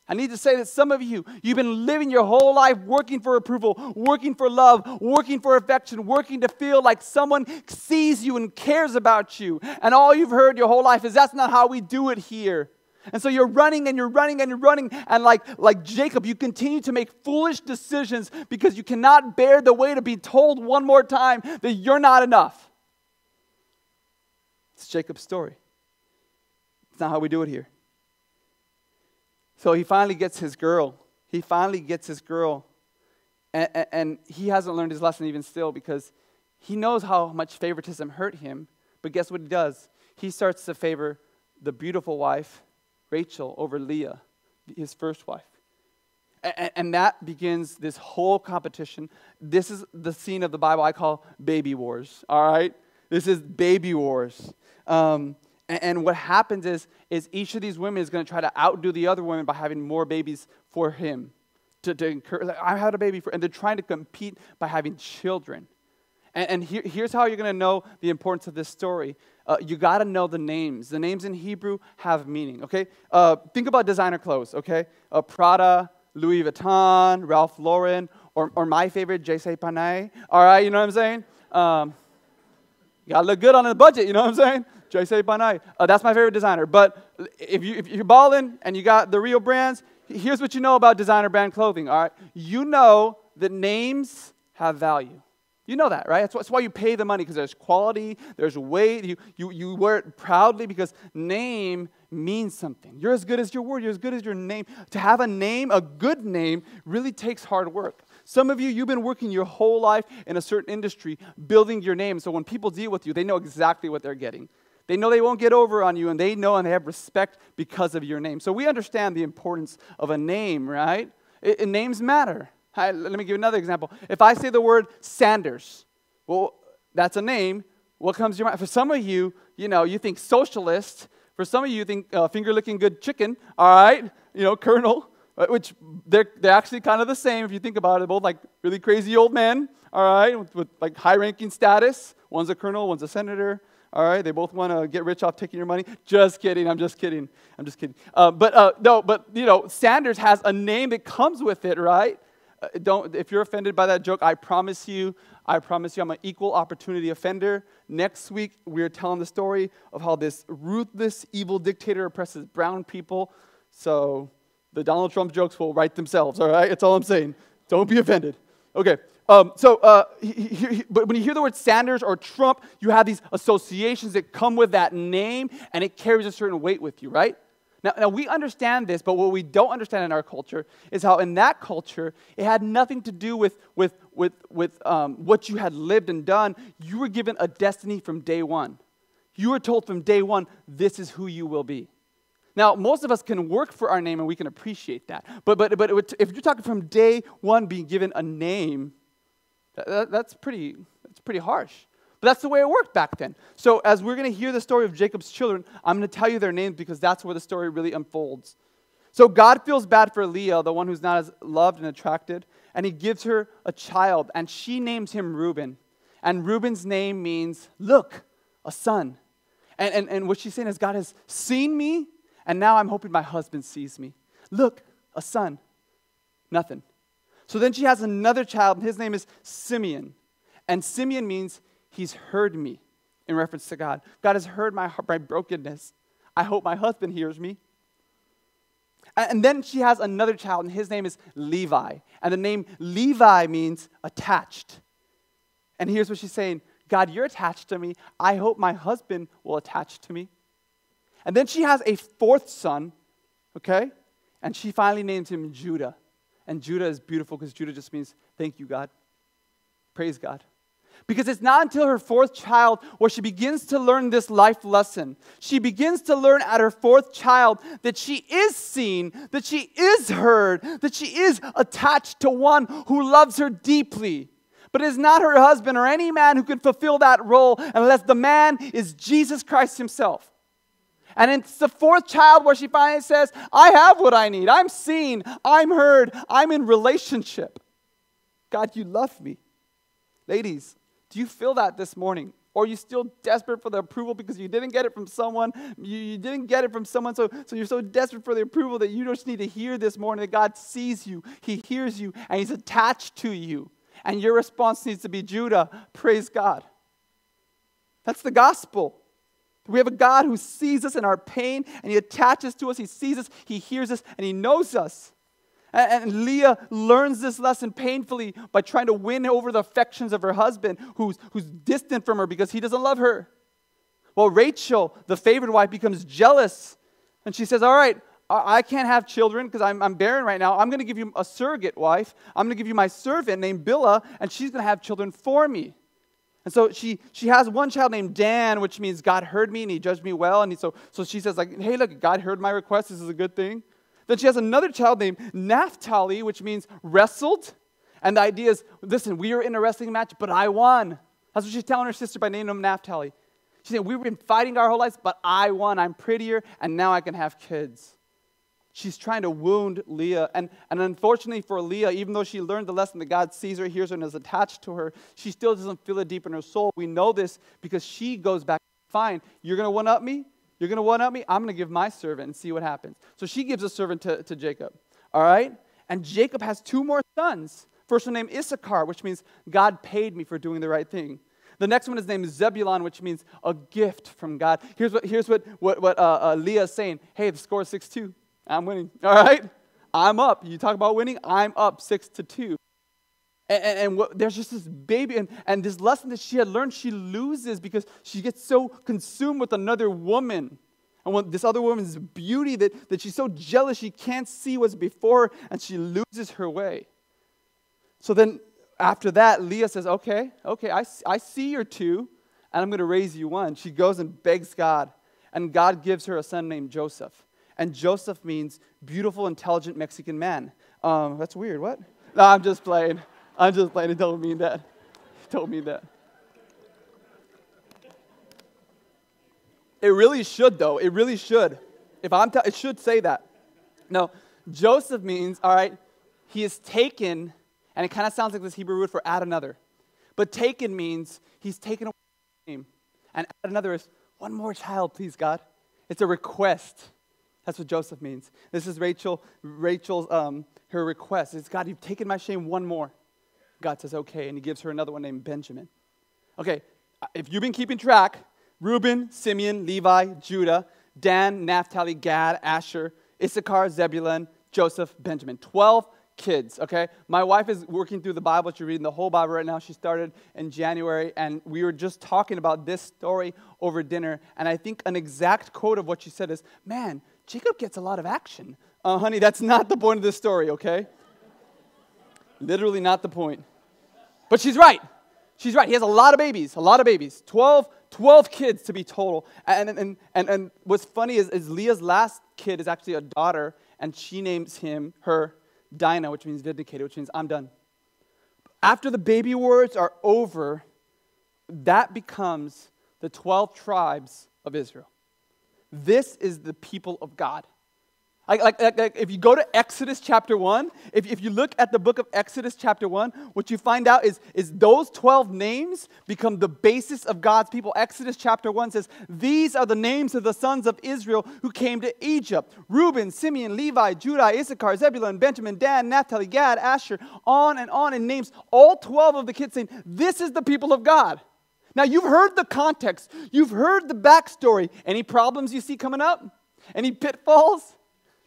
I need to say that some of you, you've been living your whole life working for approval, working for love, working for affection, working to feel like someone sees you and cares about you. And all you've heard your whole life is that's not how we do it here. And so you're running and you're running and you're running. And like Jacob, you continue to make foolish decisions because you cannot bear the weight of being told one more time that you're not enough. It's Jacob's story. It's not how we do it here. So he finally gets his girl. And he hasn't learned his lesson even still because he knows how much favoritism hurt him. But guess what he does? He starts to favor the beautiful wife, Rachel, over Leah, his first wife. And that begins this whole competition. This is the scene of the Bible I call baby wars, all right? This is baby wars. And what happens is each of these women is going to try to outdo the other women by having more babies for him. To encourage, like, I had a baby and they're trying to compete by having children. And here's how you're going to know the importance of this story. You got to know the names. The names in Hebrew have meaning, okay? Think about designer clothes, okay? Prada, Louis Vuitton, Ralph Lauren, or my favorite, J.C. Penney. All right, you know what I'm saying? You gotta look good on a budget, you know what I'm saying? J.C. Panay. That's my favorite designer. But if you're balling and you got the real brands, here's what you know about designer brand clothing, all right? You know that names have value. You know that, right? That's why you pay the money, because there's quality, there's weight. You wear it proudly because name means something. You're as good as your word. You're as good as your name. To have a name, a good name, really takes hard work. Some of you, you've been working your whole life in a certain industry, building your name. So when people deal with you, they know exactly what they're getting. They know they won't get over on you, and they know and they have respect because of your name. So we understand the importance of a name, right? Names matter. Let me give you another example. If I say the word Sanders, well, that's a name. What comes to your mind? For some of you, you think socialist. For some of you, think finger-licking good chicken, all right? Colonel, which they're actually kind of the same if you think about it. Both like really crazy old men, all right, with like high-ranking status. One's a colonel, one's a senator. All right, they both want to get rich off taking your money. Just kidding, I'm just kidding. Sanders has a name that comes with it, right? If you're offended by that joke, I promise you I'm an equal opportunity offender. Next week, we're telling the story of how this ruthless, evil dictator oppresses brown people. So the Donald Trump jokes will write themselves, all right? That's all I'm saying. Don't be offended. Okay, but when you hear the word Sanders or Trump, you have these associations that come with that name, and it carries a certain weight with you, right? Now we understand this, but what we don't understand in our culture is how in that culture, it had nothing to do with what you had lived and done. You were given a destiny from day one. You were told from day one, this is who you will be. Now, most of us can work for our name, and we can appreciate that. But if you're talking from day one being given a name, that's pretty harsh. But that's the way it worked back then. So as we're going to hear the story of Jacob's children, I'm going to tell you their names because that's where the story really unfolds. So God feels bad for Leah, the one who's not as loved and attracted, and he gives her a child, and she names him Reuben. And Reuben's name means, look, a son. And what she's saying is, God has seen me, and now I'm hoping my husband sees me. Look, a son. Nothing. So then she has another child, and his name is Simeon. And Simeon means, he's heard me, in reference to God. God has heard my brokenness. I hope my husband hears me. And then she has another child, and his name is Levi. And the name Levi means attached. And here's what she's saying. God, you're attached to me. I hope my husband will attach to me. And then she has a fourth son, okay? And she finally names him Judah. And Judah is beautiful because Judah just means, thank you, God. Praise God. Because it's not until her fourth child where she begins to learn this life lesson. She begins to learn at her fourth child that she is seen, that she is heard, that she is attached to one who loves her deeply. But it is not her husband or any man who can fulfill that role unless the man is Jesus Christ himself. And it's the fourth child where she finally says, I have what I need. I'm seen. I'm heard. I'm in relationship. God, you love me. Ladies, do you feel that this morning? Or are you still desperate for the approval because you didn't get it from someone? You didn't get it from someone, so you're so desperate for the approval that you just need to hear this morning that God sees you, he hears you, and he's attached to you. And your response needs to be, Judah, praise God. That's the gospel. We have a God who sees us in our pain, and he attaches to us, he sees us, he hears us, and he knows us. And Leah learns this lesson painfully by trying to win over the affections of her husband who's distant from her because he doesn't love her. Well, Rachel, the favored wife, becomes jealous. And she says, all right, I can't have children because I'm barren right now. I'm going to give you a surrogate wife. I'm going to give you my servant named Bilhah, and she's going to have children for me. And so she has one child named Dan, which means God heard me and he judged me well. And so she says, like, hey, look, God heard my request. This is a good thing. Then she has another child named Naphtali, which means wrestled. And the idea is, listen, we were in a wrestling match, but I won. That's what she's telling her sister by naming him Naphtali. She's saying, we've been fighting our whole lives, but I won. I'm prettier, and now I can have kids. She's trying to wound Leah. And unfortunately for Leah, even though she learned the lesson that God sees her, hears her, and is attached to her, she still doesn't feel it deep in her soul. We know this because she goes back, fine, you're going to one-up me? You're going to one-up me? I'm going to give my servant and see what happens. So she gives a servant to Jacob, all right? And Jacob has two more sons. First one named Issachar, which means God paid me for doing the right thing. The next one is named Zebulon, which means a gift from God. Here's what Leah is saying. Hey, the score is 6-2. I'm winning. All right? I'm up. You talk about winning? I'm up 6-2. There's just this baby, and this lesson that she had learned, she loses because she gets so consumed with another woman. And when this other woman's beauty that she's so jealous she can't see what's before her, and she loses her way. So then after that, Leah says, okay, I see your two, and I'm going to raise you one. She goes and begs God, and God gives her a son named Joseph. And Joseph means beautiful, intelligent Mexican man. That's weird, what? No, I'm just playing. It don't mean that. It don't mean that. It really should, though. It really should. It should say that. No, Joseph means, all right, he is taken, and it kind of sounds like this Hebrew word for add another. But taken means he's taken away from his name. And add another is one more child, please, God. It's a request. That's what Joseph means. This is Rachel's her request. It's, God, you've taken my shame, one more. God says, okay, and he gives her another one named Benjamin. Okay, if you've been keeping track, Reuben, Simeon, Levi, Judah, Dan, Naphtali, Gad, Asher, Issachar, Zebulun, Joseph, Benjamin. 12 kids, okay? My wife is working through the Bible. She's reading the whole Bible right now. She started in January, and we were just talking about this story over dinner, and I think an exact quote of what she said is, man, Jacob gets a lot of action. Honey, that's not the point of this story, okay? Literally not the point. But she's right. She's right. He has a lot of babies. 12 kids to be total. And what's funny is Leah's last kid is actually a daughter, and she names her Dinah, which means vindicated, which means I'm done. After the baby wars are over, that becomes the 12 tribes of Israel. This is the people of God. Like if you go to Exodus chapter 1, if you look at the book of Exodus chapter 1, what you find out is those 12 names become the basis of God's people. Exodus chapter 1 says, these are the names of the sons of Israel who came to Egypt. Reuben, Simeon, Levi, Judah, Issachar, Zebulun, Benjamin, Dan, Naphtali, Gad, Asher, on, and names all 12 of the kids saying, this is the people of God. Now you've heard the context. You've heard the backstory. Any problems you see coming up? Any pitfalls?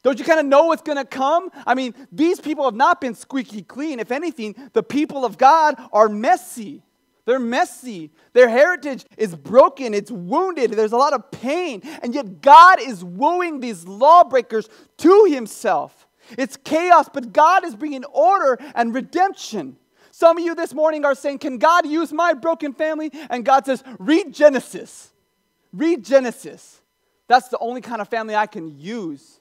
Don't you kind of know what's going to come? I mean, these people have not been squeaky clean. If anything, the people of God are messy. They're messy. Their heritage is broken. It's wounded. There's a lot of pain. And yet God is wooing these lawbreakers to himself. It's chaos, but God is bringing order and redemption. Some of you this morning are saying, can God use my broken family? And God says, read Genesis. Read Genesis. That's the only kind of family I can use.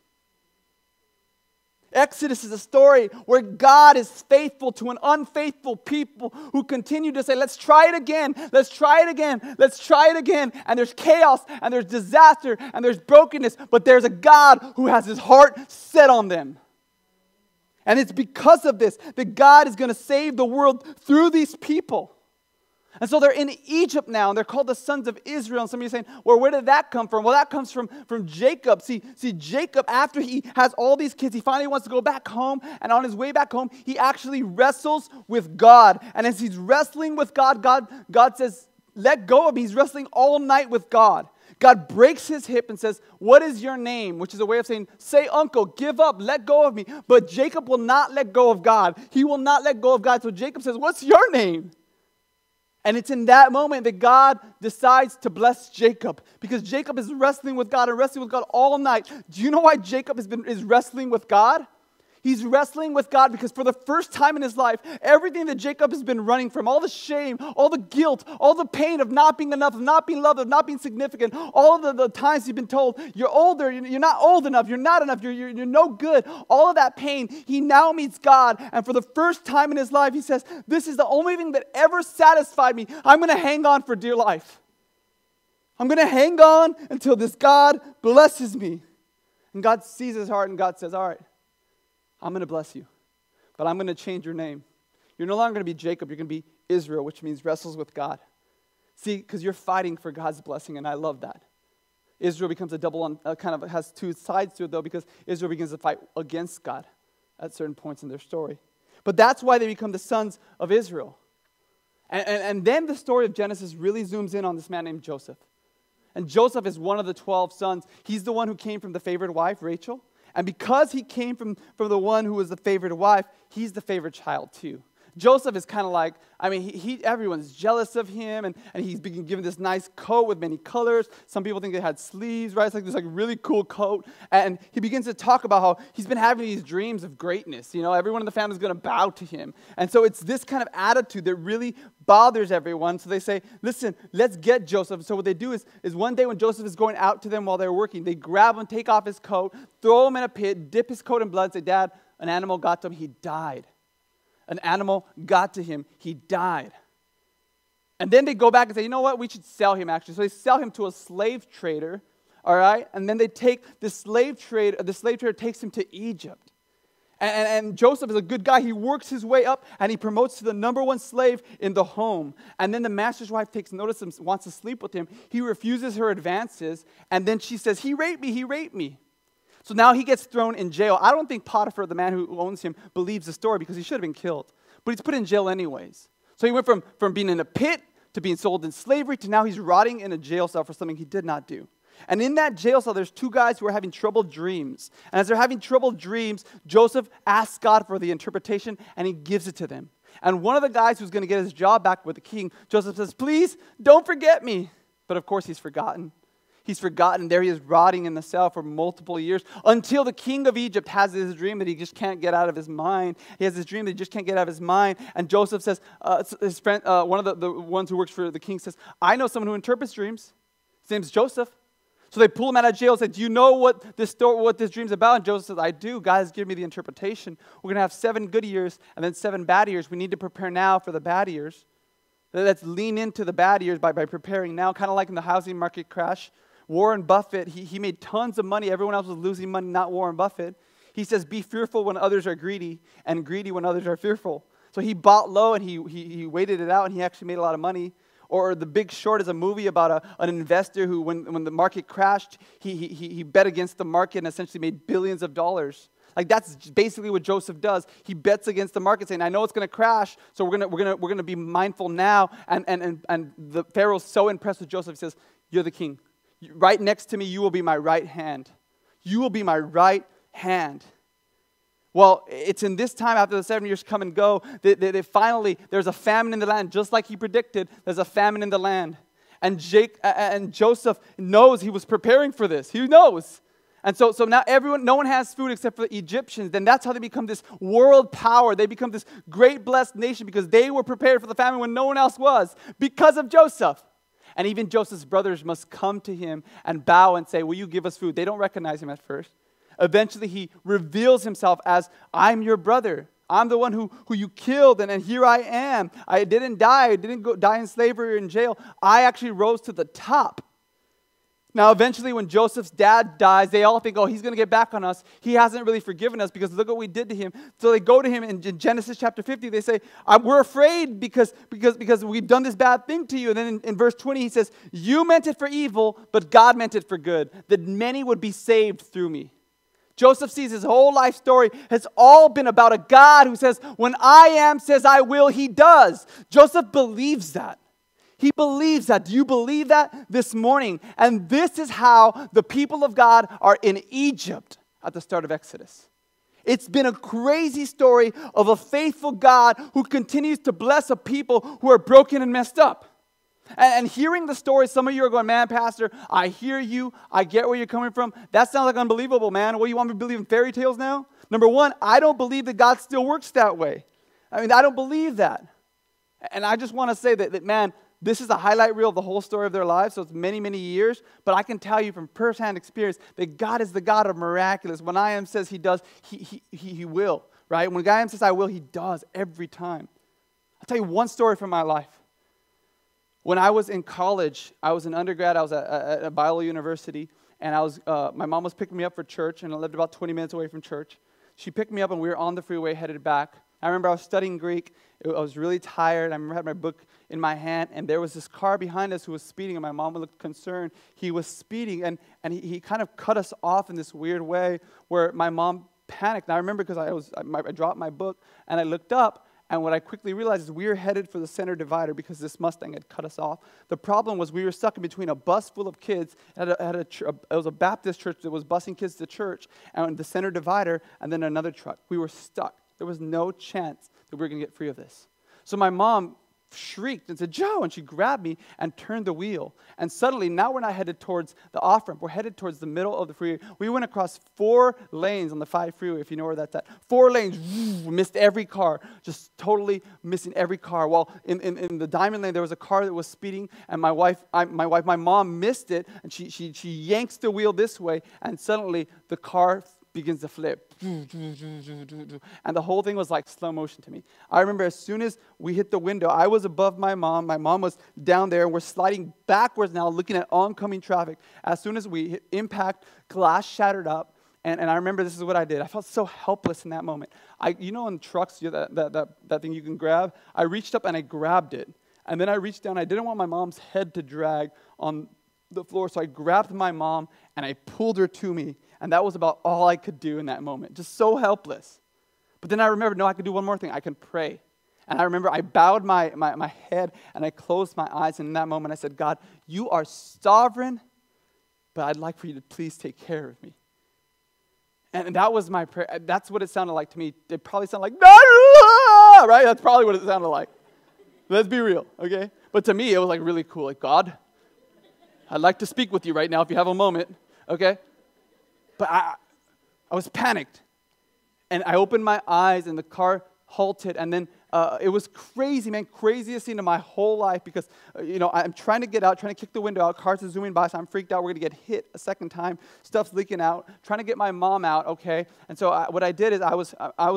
Exodus is a story where God is faithful to an unfaithful people who continue to say, let's try it again, let's try it again, let's try it again. And there's chaos, and there's disaster, and there's brokenness, but there's a God who has his heart set on them. And it's because of this that God is going to save the world through these people. And so they're in Egypt now, and they're called the sons of Israel. And some of you are saying, well, where did that come from? Well, that comes from Jacob. See, Jacob, after he has all these kids, he finally wants to go back home. And on his way back home, he actually wrestles with God. And as he's wrestling with God, God says, let go of me. He's wrestling all night with God. God breaks his hip and says, what is your name? Which is a way of saying, say uncle, give up, let go of me. But Jacob will not let go of God. He will not let go of God. So Jacob says, what's your name? And it's in that moment that God decides to bless Jacob, because Jacob is wrestling with God and wrestling with God all night. Do you know why Jacob is wrestling with God? He's wrestling with God because for the first time in his life, everything that Jacob has been running from, all the shame, all the guilt, all the pain of not being enough, of not being loved, of not being significant, all of the times he's been told, you're older, you're not old enough, you're not enough, you're no good, all of that pain, he now meets God. And for the first time in his life, he says, this is the only thing that ever satisfied me. I'm going to hang on for dear life. I'm going to hang on until this God blesses me. And God sees his heart, and God says, all right, I'm going to bless you, but I'm going to change your name. You're no longer going to be Jacob. You're going to be Israel, which means wrestles with God. See, because you're fighting for God's blessing, and I love that. Israel becomes a double, kind of has two sides to it, though, because Israel begins to fight against God at certain points in their story. But that's why they become the sons of Israel. And then the story of Genesis really zooms in on this man named Joseph. And Joseph is one of the 12 sons. He's the one who came from the favored wife, Rachel. And because he came from the one who was the favored wife, he's the favorite child too. Joseph is kind of like, everyone's jealous of him, and he's being given this nice coat with many colors. Some people think it had sleeves, right? It's like this really cool coat. And he begins to talk about how he's been having these dreams of greatness. Everyone in the family is going to bow to him. And so it's this kind of attitude that really bothers everyone. So they say, listen, let's get Joseph. So what they do is one day when Joseph is going out to them while they're working, they grab him, take off his coat, throw him in a pit, dip his coat in blood, say, Dad, an animal got to him, he died. An animal got to him. He died. And then they go back and say, you know what? We should sell him, actually. So they sell him to a slave trader, all right? And then they take the slave trader takes him to Egypt. And Joseph is a good guy. He works his way up, and he promotes to the number one slave in the home. And then the master's wife takes notice and wants to sleep with him. He refuses her advances, and then she says, he raped me. So now he gets thrown in jail. I don't think Potiphar, the man who owns him, believes the story because he should have been killed. But he's put in jail anyways. So he went from being in a pit to being sold in slavery to now he's rotting in a jail cell for something he did not do. And in that jail cell, there's two guys who are having troubled dreams. And as they're having troubled dreams, Joseph asks God for the interpretation, and he gives it to them. And one of the guys who's going to get his job back with the king, Joseph says, please, don't forget me. But of course, he's forgotten. He's forgotten. There he is rotting in the cell for multiple years until the king of Egypt has this dream that he just can't get out of his mind. He has this dream that he just can't get out of his mind. And Joseph says, his friend, one of the ones who works for the king says, I know someone who interprets dreams. His name's Joseph. So they pull him out of jail and say, do you know what this dream's about? And Joseph says, I do. God has given me the interpretation. We're going to have 7 good years and then 7 bad years. We need to prepare now for the bad years. Let's lean into the bad years by preparing now, kind of like in the housing market crash. Warren Buffett, he made tons of money. Everyone else was losing money, not Warren Buffett. He says, be fearful when others are greedy, and greedy when others are fearful. So he bought low, and he waited it out, and he actually made a lot of money. Or The Big Short is a movie about an investor who, when the market crashed, he bet against the market and essentially made billions of dollars. Like that's basically what Joseph does. He bets against the market, saying, "I know it's going to crash, so we're gonna be mindful now." And the Pharaoh's so impressed with Joseph, he says, "You're the king. Right next to me, you will be my right hand. You will be my right hand." Well, it's in this time after the 7 years come and go, they finally, there's a famine in the land, just like he predicted. There's a famine in the land. And Joseph knows he was preparing for this. He knows. And so now no one has food except for the Egyptians. Then that's how they become this world power. They become this great blessed nation because they were prepared for the famine when no one else was because of Joseph. And even Joseph's brothers must come to him and bow and say, "Will you give us food?" They don't recognize him at first. Eventually, he reveals himself as, "I'm your brother. I'm the one who you killed, and here I am. I didn't die. I didn't die in slavery or in jail. I actually rose to the top." Now, eventually, when Joseph's dad dies, they all think, "Oh, he's going to get back on us. He hasn't really forgiven us because look what we did to him." So they go to him in Genesis chapter 50. They say, "We're afraid because we've done this bad thing to you." And then in verse 20, he says, "You meant it for evil, but God meant it for good, that many would be saved through me." Joseph sees his whole life story has all been about a God who says, "When I am, says I will," he does. Joseph believes that. He believes that. Do you believe that this morning? And this is how the people of God are in Egypt at the start of Exodus. It's been a crazy story of a faithful God who continues to bless a people who are broken and messed up. And hearing the story, some of you are going, "Man, Pastor, I hear you. I get where you're coming from. That sounds like unbelievable, man. What, you want me to believe in fairy tales now?" Number one, I don't believe that God still works that way. I don't believe that. And I just want to say that man, this is a highlight reel of the whole story of their lives, so it's many, many years. But I can tell you from firsthand experience that God is the God of miraculous. When I am says he does, he will, right? When I am says I will, he does every time. I'll tell you one story from my life. When I was in college, I was an undergrad, I was at Bible University, and my mom was picking me up for church, and I lived about 20 minutes away from church. She picked me up, and we were on the freeway headed back. I remember I was studying Greek. I was really tired. I remember I had my book in my hand, and there was this car behind us who was speeding, and my mom looked concerned. He was speeding, and he kind of cut us off in this weird way where my mom panicked. And I remember because I dropped my book, and I looked up, And what I quickly realized is we were headed for the center divider because this Mustang had cut us off. The problem was we were stuck in between a bus full of kids. It was a Baptist church that was busing kids to church, and the center divider, and then another truck. We were stuck. There was no chance that we were going to get free of this. So my mom shrieked and said, Joe, and she grabbed me and turned the wheel. And suddenly, now we're not headed towards the off-ramp. We're headed towards the middle of the freeway. We went across 4 lanes on the 5 freeway, if you know where that's at. 4 lanes, missed every car, just totally missing every car. While in the diamond lane, there was a car that was speeding, and my mom missed it, and she yanks the wheel this way, and suddenly the car begins to flip. And the whole thing was like slow motion to me. I remember as soon as we hit the window, I was above my mom. My mom was down there, and we're sliding backwards now, looking at oncoming traffic. As soon as we hit impact, glass shattered up. And I remember this is what I did. I felt so helpless in that moment. You know in trucks, that thing you can grab? I reached up and I grabbed it. And then I reached down. I didn't want my mom's head to drag on the floor, so I grabbed my mom and I pulled her to me. And that was about all I could do in that moment, just so helpless. But then I remembered, no, I could do one more thing. I can pray. And I remember I bowed my head and I closed my eyes. And in that moment I said, God, you are sovereign, but I'd like for you to please take care of me. And that was my prayer. That's what it sounded like to me. It probably sounded like, right? That's probably what it sounded like. Let's be real, okay? But to me, it was like really cool. Like, God, I'd like to speak with you right now if you have a moment, okay? But I was panicked. And I opened my eyes and the car halted. And then it was crazy, man, craziest scene of my whole life because, I'm trying to get out, trying to kick the window out. Cars are zooming by, so I'm freaked out. We're going to get hit a second time. Stuff's leaking out. Trying to get my mom out, okay? And so what I did is I was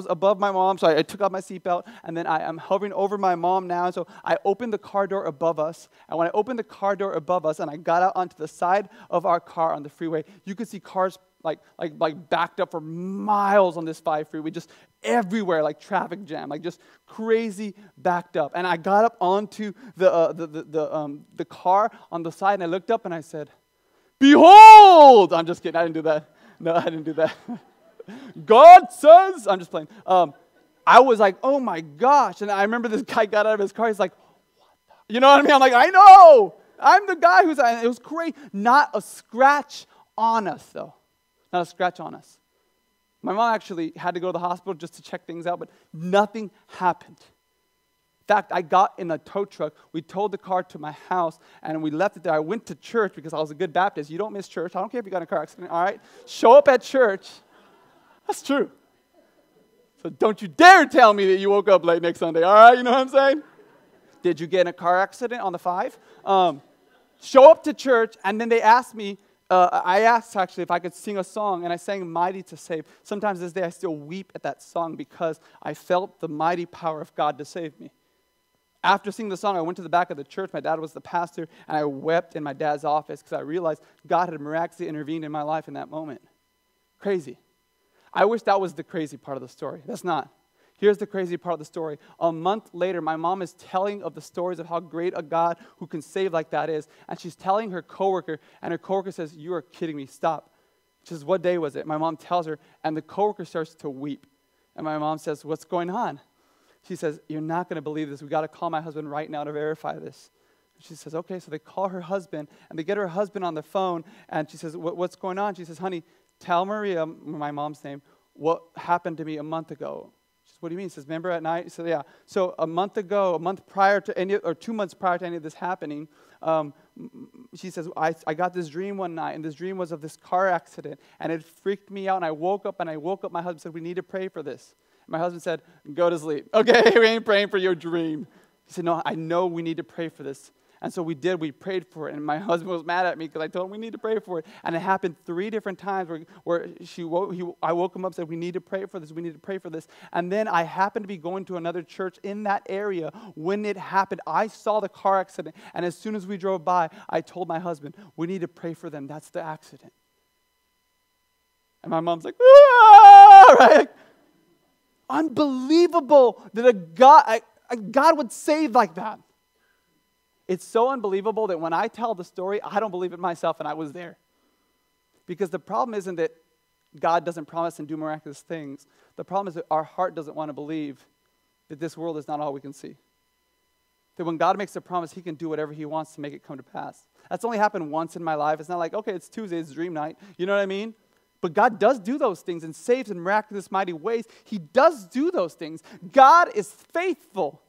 above my mom, so I took off my seatbelt. And then I'm hovering over my mom now. And so I opened the car door above us. And when I opened the car door above us and I got out onto the side of our car on the freeway, you could see cars like backed up for miles on this 5 freeway, just everywhere, like traffic jam, like just crazy backed up. And I got up onto the car on the side, and I looked up and I said, "Behold!" I'm just kidding. I didn't do that. No, I didn't do that. God says, I'm just playing. I was like, oh my gosh. And I remember this guy got out of his car. He's like, what the? You know what I mean? I'm like, I know. I'm the guy who's, it was great. Not a scratch on us, though. Not a scratch on us. My mom actually had to go to the hospital just to check things out, but nothing happened. In fact, I got in a tow truck. We towed the car to my house, and we left it there. I went to church because I was a good Baptist. You don't miss church. I don't care if you got in a car accident, all right? Show up at church. That's true. So don't you dare tell me that you woke up late next Sunday, all right? You know what I'm saying? Did you get in a car accident on the 5? Show up to church, and then they asked me, I asked actually if I could sing a song, and I sang Mighty to Save. Sometimes this day I still weep at that song because I felt the mighty power of God to save me. After singing the song, I went to the back of the church. My dad was the pastor, and I wept in my dad's office because I realized God had miraculously intervened in my life in that moment. Crazy. I wish that was the crazy part of the story. That's not. Here's the crazy part of the story. A month later, my mom is telling of the stories of how great a God who can save like that is. And she's telling her coworker, and her coworker says, "You are kidding me, stop." She says, "What day was it?" My mom tells her, and the coworker starts to weep. And my mom says, "What's going on?" She says, "You're not going to believe this. We got to call my husband right now to verify this." And she says, "Okay." So they call her husband, and they get her husband on the phone, and she says, "What's going on?" She says, "Honey, tell Maria," my mom's name, "what happened to me a month ago." What do you mean? He says, "Remember at night?" He said, "Yeah." So a month prior to any, or 2 months prior to any of this happening, she says, I got this dream one night, and this dream was of this car accident, and it freaked me out, and I woke up, my husband said, "We need to pray for this." And my husband said, "Go to sleep." "Okay, we ain't praying for your dream." He said, "No, I know we need to pray for this." And so we did. We prayed for it. And my husband was mad at me because I told him we need to pray for it. And it happened 3 different times where I woke him up and said, "We need to pray for this. We need to pray for this." And then I happened to be going to another church in that area when it happened. I saw the car accident. And as soon as we drove by, I told my husband, "We need to pray for them. That's the accident." And my mom's like, "Ah!" Right? Unbelievable that a God would save like that. It's so unbelievable that when I tell the story, I don't believe it myself, and I was there. Because the problem isn't that God doesn't promise and do miraculous things. The problem is that our heart doesn't want to believe that this world is not all we can see. That when God makes a promise, he can do whatever he wants to make it come to pass. That's only happened once in my life. It's not like, okay, it's Tuesday, it's dream night. You know what I mean? But God does do those things and saves in miraculous, mighty ways. He does do those things. God is faithful.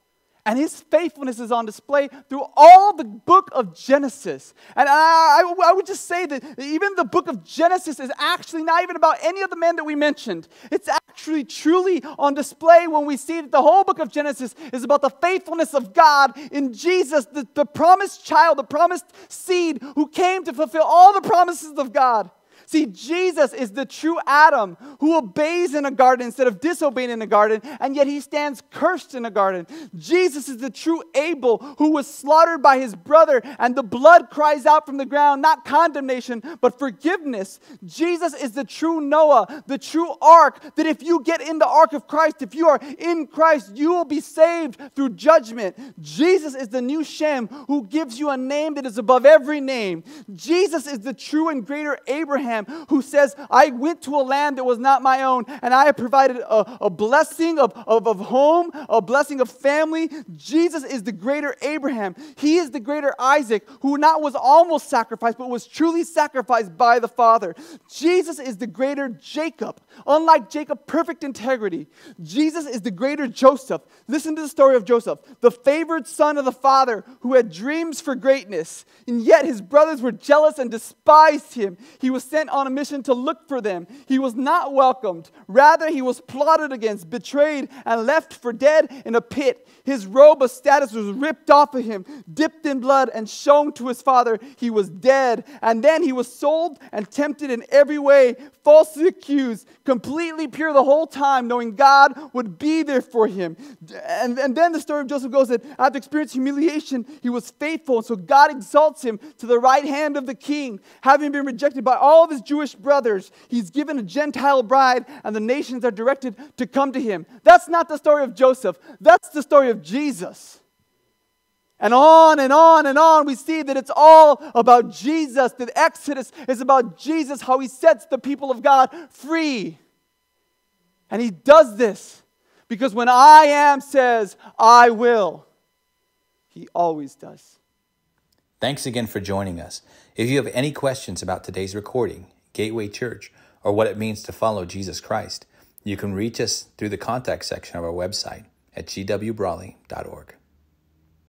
And his faithfulness is on display through all the book of Genesis. And I would just say that even the book of Genesis is actually not even about any of the men that we mentioned. It's actually truly on display when we see that the whole book of Genesis is about the faithfulness of God in Jesus, the promised child, the promised seed who came to fulfill all the promises of God. See, Jesus is the true Adam who obeys in a garden instead of disobeying in a garden, and yet he stands cursed in a garden. Jesus is the true Abel who was slaughtered by his brother, and the blood cries out from the ground, not condemnation, but forgiveness. Jesus is the true Noah, the true ark, that if you get in the ark of Christ, if you are in Christ, you will be saved through judgment. Jesus is the new Shem who gives you a name that is above every name. Jesus is the true and greater Abraham who says, I went to a land that was not my own, and I have provided a blessing of home, a blessing of family. Jesus is the greater Abraham. He is the greater Isaac, who not was almost sacrificed, but was truly sacrificed by the Father. Jesus is the greater Jacob. Unlike Jacob, perfect integrity. Jesus is the greater Joseph. Listen to the story of Joseph, the favored son of the Father who had dreams for greatness, and yet his brothers were jealous and despised him. He was sent on a mission to look for them. He was not welcomed. Rather, he was plotted against, betrayed, and left for dead in a pit. His robe of status was ripped off of him, dipped in blood, and shown to his father. He was dead. And then he was sold and tempted in every way, falsely accused, completely pure the whole time, knowing God would be there for him. And then the story of Joseph goes that after experiencing humiliation, he was faithful. And so God exalts him to the right hand of the king. Having been rejected by all of his Jewish brothers, he's given a Gentile bride, and the nations are directed to come to him. That's not the story of Joseph. That's the story of Jesus. And on and on and on, we see that it's all about Jesus. That Exodus is about Jesus, how he sets the people of God free. And he does this because when I am says, I will, he always does. Thanks again for joining us. If you have any questions about today's recording, Gateway Church, or what it means to follow Jesus Christ, you can reach us through the contact section of our website at gwbrawley.org.